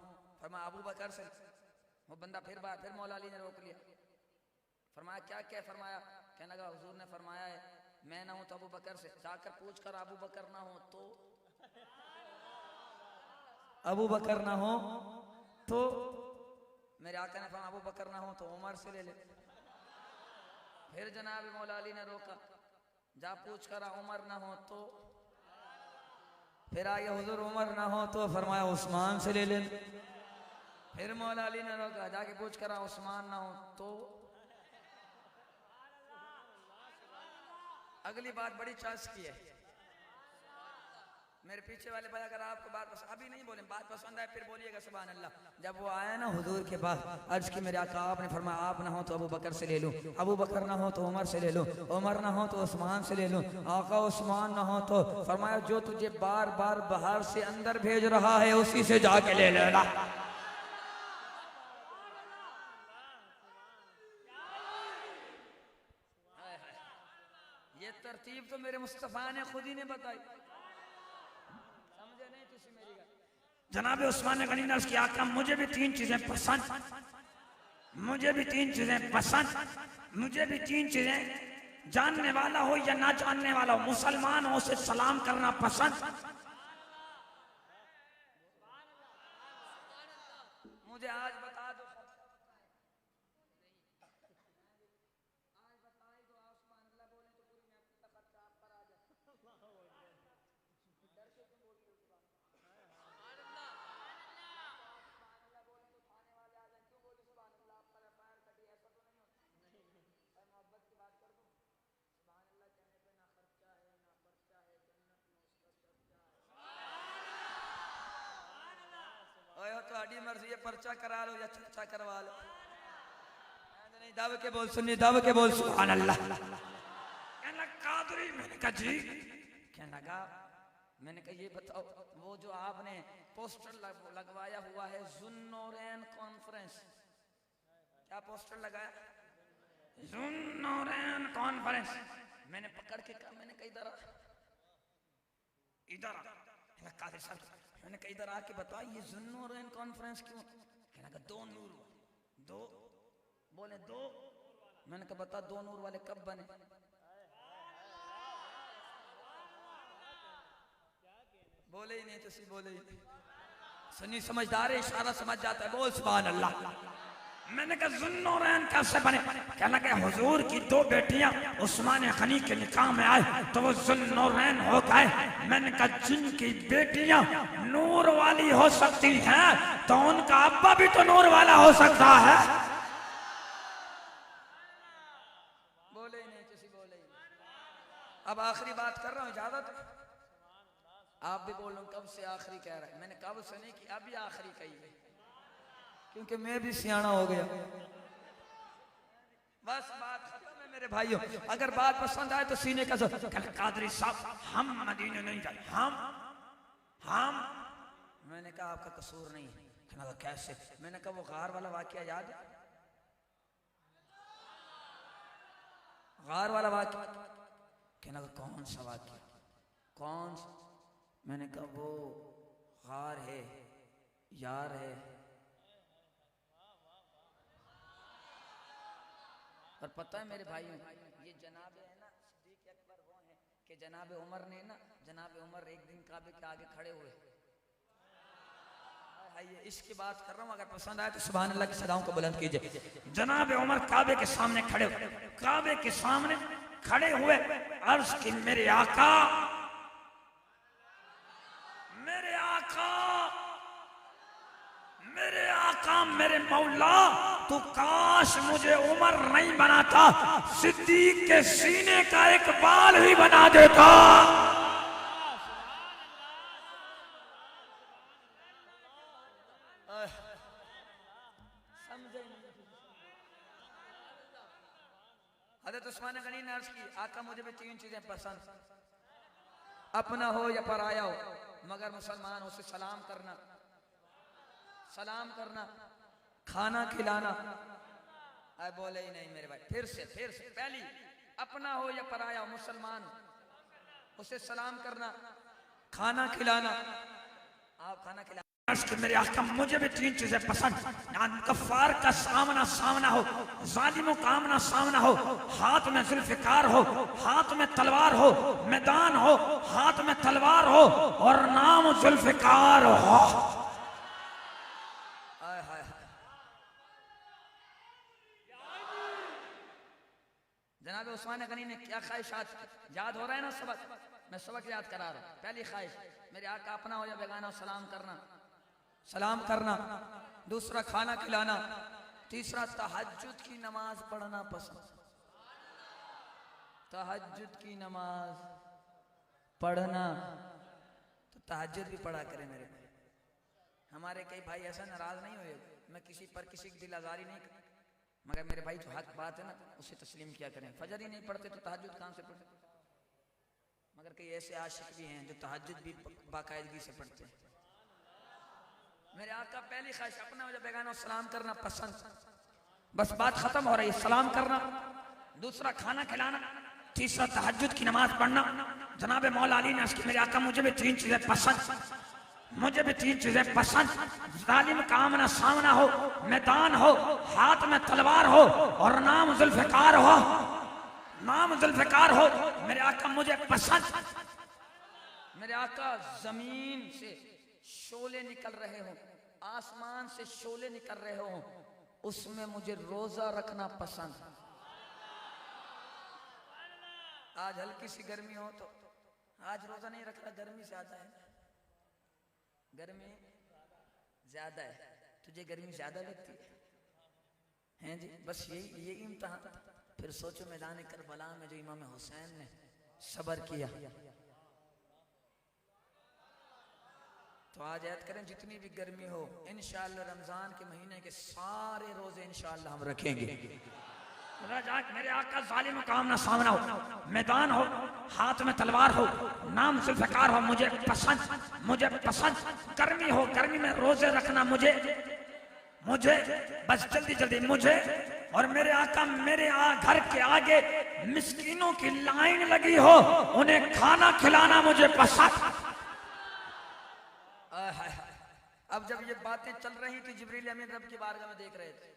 फरमाया अबू बकर से। वो बंदा फिर मौला अली ने रोक लिया। फरमाया क्या क्या? फरमाया कहने लगा हुजूर ने फरमाया है मैं ना हूं तो अबू बकर से। जाकर पूछ कर अबू बकर ना हो तो, अबू बकर ना हो तो मेरे आका ने फरमाया अबू बकर ना हो तो उमर से ले ले। फिर जनाब मौला अली ने रोका, जा पूछ कर उमर ना हो तो। फिर आगे हुजूर उमर ना हो तो फरमाया उस्मान से ले ले। फिर मौला अली ने रोका, जाके पूछ कर उस्मान ना हो तो। अगली बात बड़ी चांस की है। मेरे पीछे वाले भाई अगर आपको बात पसंद, अभी नहीं बोले, बात पसंद आए फिर बोलिएगा सुभान अल्लाह। जब वो आया ना हुजूर के पास, अर्ज की मेरे आका आपने फरमाया आप ना हो तो अबू बकर से ले लूं, अबू बकर ना हो तो उमर से ले लूं, उमर ना हो तो उस्मान से ले लूं। आका उस्मान ना हो तो फरमाया जो तुझे बार बार बाहर से अंदर भेज रहा है उसी से जाके ले लेना। ये तरतीब तो मेरे मुस्तफा ने खुद ही ने बताई। समझे नहीं तुसी मेरी बात? जनाब उस्मान गनी ने उसकी आका मुझे भी तीन चीजें पसंद, मुझे भी तीन चीजें पसंद, मुझे भी तीन चीजें, जानने वाला हो या ना जानने वाला हो, मुसलमान हो उसे सलाम करना पसंद। मुझे आज बता दो, तो मर्जी है पर्चा करा लो या चर्चा करवा लो। नहीं दब के बोल सुन्नी, दब के बोल सुभान अल्लाह। कहने लगा कादरी, मैंने कहा जी। कहने लगा मैंने कहा ये बताओ वो जो आपने पोस्टर लगवाया हुआ है जुन्नूरैन कॉन्फ्रेंस, क्या पोस्टर लगाया? जुन्नूरैन कॉन्फ्रेंस। मैंने पकड़ के कहा, मैंने कहा इधर कादिर साहब, मैंने कहा इधर आके बताओ ये जुन्नूरैन कॉन्फ्रेंस क्यों? कहना का दो नूर, दो बोले दो। मैंने कहा बता दो नूर वाले कब बने? बोले ही नहीं, तो सी बोले ही नहीं। सुन्नी समझदार है, इशारा समझ जाता है, बोल सुभान अल्लाह। मैंने कहा जुन्नूरैन कैसे बने? कहना कि हुजूर की दो बेटियां उस्मान गनी के निकाह में आए तो वो जुन्नूरैन हो गए। मैंने कहा जिनकी बेटियां नूर वाली हो सकती हैं तो उनका अब्बा भी तो नूर वाला हो सकता है। बोले ही नहीं, किसी बोले ही नहीं। अब आखिरी बात कर रहा हूं, इजाजत? आप भी बोल लो कब से आखिरी कह रहा है? मैंने कब से नहीं कि अभी आखिरी कही है, क्योंकि मैं भी सियाना हो गया। बस बात खत्म है मेरे भाइयों। अगर बात पसंद आए तो सीने का कादरी साहब हम मदीने नहीं जाए, हम मैंने कहा आपका कसूर नहीं है। कहना कहा कैसे? मैंने कहा वो गार वाला वाकया याद है? गार वाला वाकया? कहना कहा कौन सा वाकया? कौन सा? मैंने कहा वो गार है, यार है, और पता है मेरे भाइयों ये जनाब है ना सिद्दीक अकबर वो है कि जनाब उमर ने ना, जनाब उमर एक दिन काबे के आगे खड़े हुए। ये इसकी बात कर रहा हूँ, अगर पसंद आए तो सुभान अल्लाह की सदाओं को बुलंद कीजिए। जनाब उमर काबे के सामने खड़े हुए, काबे के सामने खड़े हुए अर्ज की मेरे आका, मेरे आका, मेरे आका, मेरे मौला, तू काश मुझे उमर नहीं बनाता, सिद्दीक के सीने का एक बाल ही बना देता। समझे नहीं? हज़रत उस्मान गनी ने अर्ज की आका मुझे भी तीन चीजें पसंद, अपना हो या पराया हो, मगर मुसलमान उसे सलाम करना, सलाम करना, खाना खिलाना। आए बोले ही नहीं मेरे भाई। फिर से पहली, अपना हो या पराया हो, मुसलमान उसे सलाम करना, खाना खिलाना। आप खाना खिला मेरे आका मुझे भी तीन चीजें पसंद, कफ्फार का सामना हो, जालिमों का आमना सामना हो, हाथ में जुल्फिकार हो, हाथ में तलवार हो, मैदान हो, हाथ में तलवार हो और नाम जुल्फिकार हो। जनाब उस्मान गनी ने क्या ख्वाहिशात याद हो रहा है ना सबक? मैं सबक याद करा रहा हूं। पहली ख्वाहिश मेरे आका अपना हो या बेगाना हो, सलाम करना, सलाम करना। दूसरा खाना खिलाना। तीसरा तहज्जुद की नमाज पढ़ना पसंद, तहज्जुद की नमाज पढ़ना। तो तहज्जुद भी पढ़ा करें मेरे भाई। हमारे कई भाई ऐसा नाराज नहीं हुए, मैं किसी पर किसी की दिल आजारी नहीं करता, मगर मेरे भाई जो हक बात है ना उसे तस्लीम किया करें। फजर ही नहीं पढ़ते तो तहज्जुद कहां से पढ़ते? मगर कई ऐसे आशिक भी हैं जो तहज्जुद भी बाकायदगी से पढ़ते हैं। मेरे आका पहली ख्वाहिश अपना वजह बेगाना सलाम करना पसंद, बस बात खत्म हो रही है, सलाम करना। दूसरा खाना खिलाना। तीसरा तहज्जुद की नमाज पढ़ना। जनाब मौला अली ने मेरे आका मुझे भी तीन चीजें पसंद, मुझे भी तीन चीजें पसंद, जालिम का आमना सामना हो, मैदान हो, हाथ में तलवार हो और नाम जुल्फिकार हो, नाम जुल्फिकार हो। मेरे आका मुझे पसंद। मेरे आका जमीन से शोले निकल रहे हो, आसमान से शोले निकल रहे हो, उसमें मुझे रोजा रखना पसंद। आज हल्की सी गर्मी हो तो आज रोजा नहीं रखना, गर्मी ज्यादा है, गर्मी ज्यादा है। तुझे गर्मी ज्यादा लगती है जी? बस यही इम्तिहान। फिर सोचो मैदान करबला में जो इमाम हुसैन ने सब्र किया, तो आज याद करें जितनी भी गर्मी हो इंशाअल्लाह रमजान के महीने के सारे रोजे इंशाअल्लाह हम रखेंगे, मेरे आका जालिम का आमना सामना हो, मैदान हो, हाथ में तलवार हो, नाम जुल्फकार हो, मुझे पसंद। गर्मी हो, गर्मी में रोजे रखना मुझे बस जल्दी जल्दी मुझे। और मेरे आका मेरे घर के आगे मिस्कीनों की लाइन लगी हो, उन्हें खाना खिलाना मुझे पसंद। अब जब ये बातें चल रही थी, जिब्रील अमीन रब की बारगाह में देख रहे थे।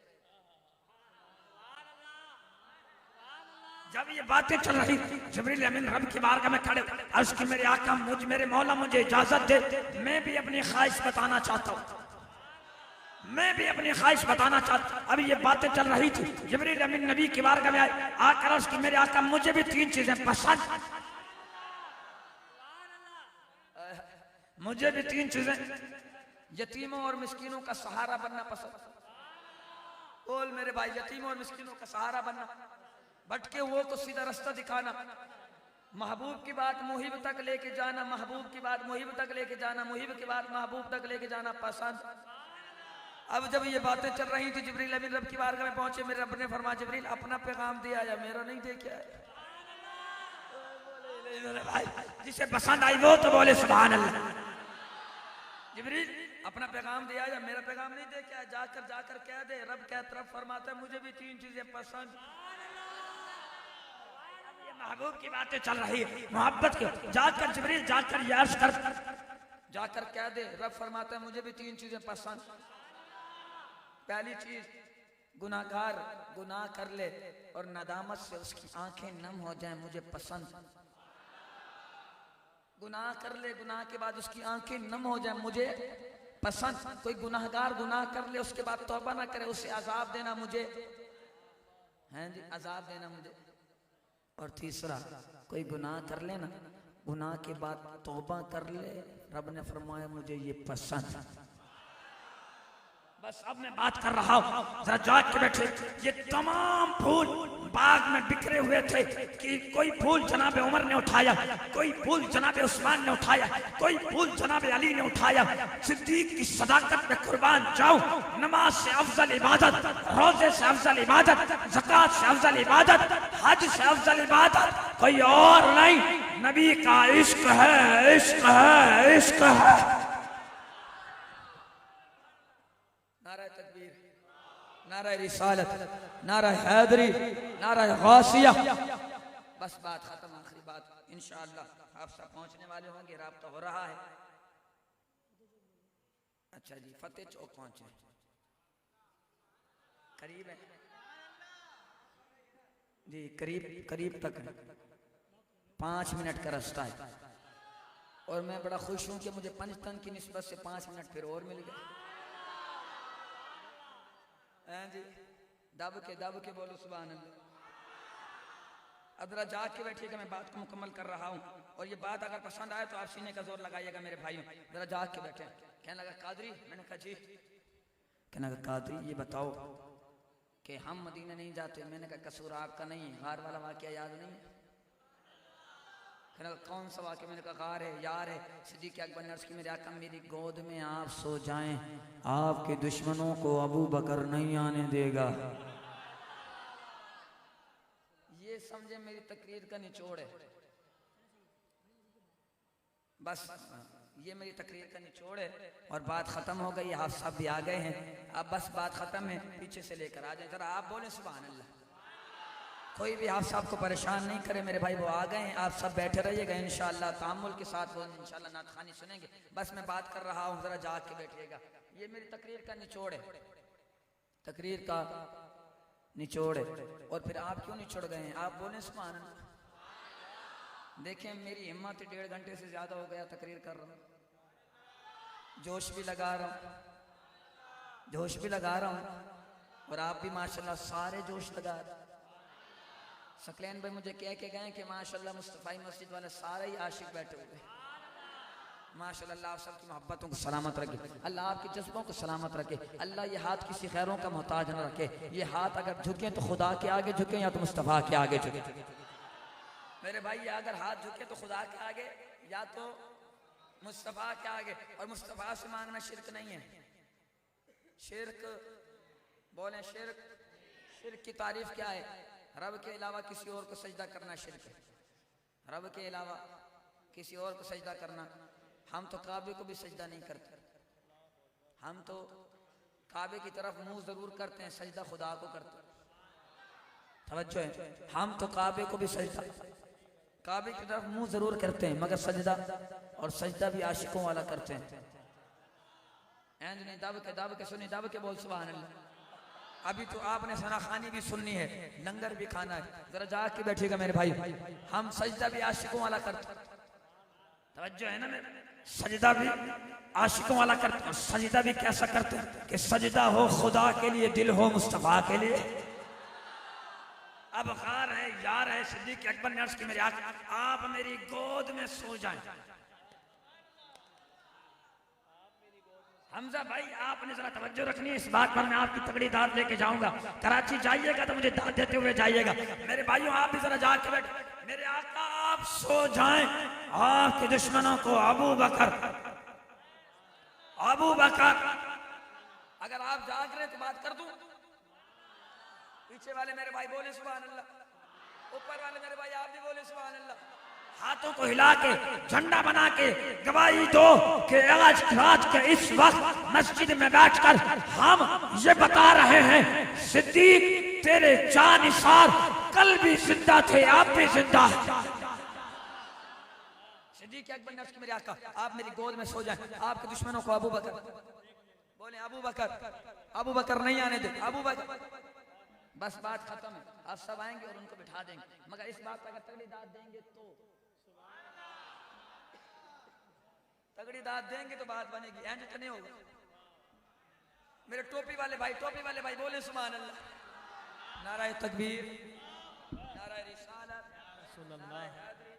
जब ये बातें चल रही थी, जिब्रील अमीन रब की बारगाह में खड़े, अर्ज़ की मेरे आका मेरे मौला मुझे इजाजत दे, मैं भी अपनी ख्वाहिश बताना चाहता हूँ। अब ये बातें चल रही थी, जिब्रील अमीन नबी की बारगाह में आए, आकर अर्ज़ की मेरे आका मुझे भी 3 चीजें पसंद, मुझे भी 3 चीजें, यतीमों और मिस्कीनों का सहारा बनना पसंद। बोल मेरे भाई, यतीमों और मिस्कीनों का सहारा बनना, भटके हुओं को सीधा रास्ता दिखाना, महबूब की बात मुहिब तक लेके जाना, महबूब की बात मुहिब तक लेके जाना, मुहिब की बात महबूब तक लेके जाना पसंद। अब जब ये बातें चल रही थी, जिब्रील अमीन रब की बारगाह में पहुंचे, मेरे रब ने फरमाया जिब्रील अपना पैगाम दिया या मेरा नहीं दे के आया? भाई जिसे पसंद आई वो तो बोले सुभान अल्लाह। जिब्रील अपना पैगाम दिया या मेरा पैगाम नहीं दे के आया? जाकर कह दे, रब क्या तरफ फरमाता है मुझे भी 3 चीजें पसंद। महबूब की बातें चल रही है, मोहब्बत की, जाकर जिब्रील जाकर कह दे, रब फरमाता है मुझे भी 3 चीजें पसंद। पहली चीज, गुनाहगार गुनाह कर ले और नदामत से उसकी आंखें नम हो जाएं, मुझे पसंद। गुनाह कर ले, गुनाह के बाद उसकी आंखें नम हो जाएं, मुझे पसंद। कोई गुनाहगार गुनाह कर ले, उसके बाद तौबा ना करे, उसे अजाब देना मुझे, हैं जी, अजाब देना मुझे। और तीसरा, कोई गुनाह कर ले ना, गुनाह के बाद तौबा कर ले, रब ने फरमाया मुझे ये पसंद। बस अब मैं बात कर रहा हूं, जरा जाग के बैठे। ये तमाम फूल बाग में बिखरे हुए थे कि कोई फूल जनाबे उमर ने उठाया, कोई फूल जनाबे उस्मान ने उठाया, कोई फूल जनाबे अली ने उठाया। सिद्दीक की सदाकत में कुर्बान जाऊं, नमाज से अफजल इबादत, रोजे से अफजल इबादत, ज़कात से अफजल इबादत, हज से अफजल इबादत कोई और नहीं, नबी का इश्क है, इश्क है, इश्क है। नारा तकबीर, नारा रिसालत, नारा हैदरी, नारा गौसिया। बस बात खत्म, आखिरी बात इंशाअल्लाह आप सब पहुंचने वाले होंगे, राब्ता हो रहा है। अच्छा जी, फतेह चौक पहुंचे, करीब है जी, करीब तक है, 5 मिनट का रास्ता है। और मैं बड़ा खुश हूं कि मुझे पंचतन की निस्बत से 5 मिनट फिर और मिल गए जी। दब के बोलो सुभान अल्लाह। अब जरा जाग के बैठिएगा, मैं बात को मुकम्मल कर रहा हूँ। और ये बात अगर पसंद आए तो आप सीने का जोर लगाइएगा मेरे भाइयों। जरा जाग के बैठे। कहने लगा कादरी, मैंने कहा जी। कहने लगा कादरी ये बताओ कि हम मदीना नहीं जाते। मैंने कहा कसूर आपका नहीं है, गार वाला वाकया याद नहीं है? कहने लगा कौन सा वाकया? मैंने कहा गार है, यार है। सिद्दीक़ अकबर ने अर्ज़ की मेरे आका मेरी गोद में आप सो जाएं, आपके दुश्मनों को अबू बकर नहीं आने देगा। ये समझे मेरी तकरीर का निचोड़ है। बस ये मेरी तकरीर का निचोड़ है और बात खत्म हो गई। आप सब भी आ गए हैं, अब बस बात खत्म है, पीछे से लेकर आ जाए। जरा आप बोले सुभान अल्लाह। कोई भी आप सब को परेशान नहीं करे मेरे भाई, वो आ गए हैं। आप सब बैठे रहिएगा इंशाअल्लाह, तामुल के साथ वो इंशाअल्लाह नात खानी सुनेंगे। बस मैं बात कर रहा हूँ, जरा जाग के बैठिएगा। ये मेरी तकरीर का निचोड़ है, तकरीर का निचोड़ है। और फिर आप क्यों निचोड़ गए हैं? आप बोले सुभान अल्लाह। देखें मेरी हिम्मत 1.5 घंटे से ज्यादा हो गया, तकरीर कर रहा हूँ, जोश भी लगा रहा हूँ, और आप भी माशाल्लाह सारे जोश लगा रहे। सकलैन भाई मुझे कह के गए कि माशाल्लाह मुस्तफ़ाई मस्जिद वाले सारे ही आशिक बैठे हुए। माशाल्लाह आप सबकी मोहब्बतों को सलामत रखे, अल्लाह आपके जज्बों को सलामत रखे। अल्लाह ये हाथ किसी खैरों का मोहताज न रखे। ये हाथ अगर झुके तो खुदा के आगे झुके या तो मुस्तफ़ा के आगे झुके। मेरे भाई ये अगर हाथ झुके तो खुदा के आगे या तो मुस्तफ़ा के आगे। और मुस्तफ़ा से मांगना शिरक नहीं है। शिरक बोले, शिरक की तारीफ क्या है? रब के अलावा किसी और को सजदा करना शिर्क है। रब के अलावा किसी और को सजदा करना, हम तो काबे को भी सजदा नहीं करते, हम तो काबे की तरफ मुंह जरूर करते हैं, सजदा खुदा को करते हैं। तवज्जो है, हम तो काबे को भी सजदा, काबे की तरफ मुंह जरूर करते हैं, मगर सजदा और सजदा भी आशिकों वाला करते हैं। ऐंज नहीं दब के सुनी, दब के बोल सुभान अल्लाह। अभी तो आपने सना खानी भी सुननी है, लंगर भी खाना है, जरा जाग के बैठिएगा मेरे भाई। हम सजदा भी आशिकों वाला करते हैं, तवज्जो है ना मेरे, सजदा भी आशिकों वाला करते हैं। सजदा भी कैसा करते हैं कि सजदा हो खुदा के लिए, दिल हो मुस्तफा के लिए। अब खार है, यार है, सिद्दीक अकबर ने अर्ज़ की मेरे आका आप मेरी गोद में सो जाएं। हमजा भाई आपने जरा तवज्जो रखनी है इस बात पर, मैं आपकी तगड़ी दाद लेके जाऊंगा। कराची जाइएगा तो मुझे दाद देते हुए जाइएगा। मेरे भाइयों आप भी जरा जाग के बैठ, मेरे आका आप सो जाएं, आपके दुश्मनों को अबू बकर, अगर आप जाग रहे तो बात कर दूं। पीछे वाले मेरे भाई बोले सुभान अल्लाह, ऊपर वाले मेरे भाई आप भी बोले सुभान अल्लाह। हाथों को हिला के झंडा बना के गवाही दो कि आज रात के इस वक्त मस्जिद में बैठकर हम ये बता रहे हैं सिद्दीक तेरे जानिसार कल भी जिंदा थे, आप भी जिंदा हैं। सिद्दीक अकबर ने अर्ज़ की मेरे आका आप मेरी गोद में सो जाएं, आपके दुश्मनों को अबू बकर बोले, अबू बकर नहीं आने दे, अबू बकर। बस बात खत्म है, आप सब आएंगे और उनको बिठा देंगे, मगर इस बात पर अगर तगड़ी दाद देंगे तो, तगड़ी दाद देंगे तो बात बनेगी, ऐसे तो नहीं होगा। मेरे टोपी वाले भाई बोले सुभान अल्लाह। नाराए तकबीर, नाराए रिसालत, नाराए हैदरी।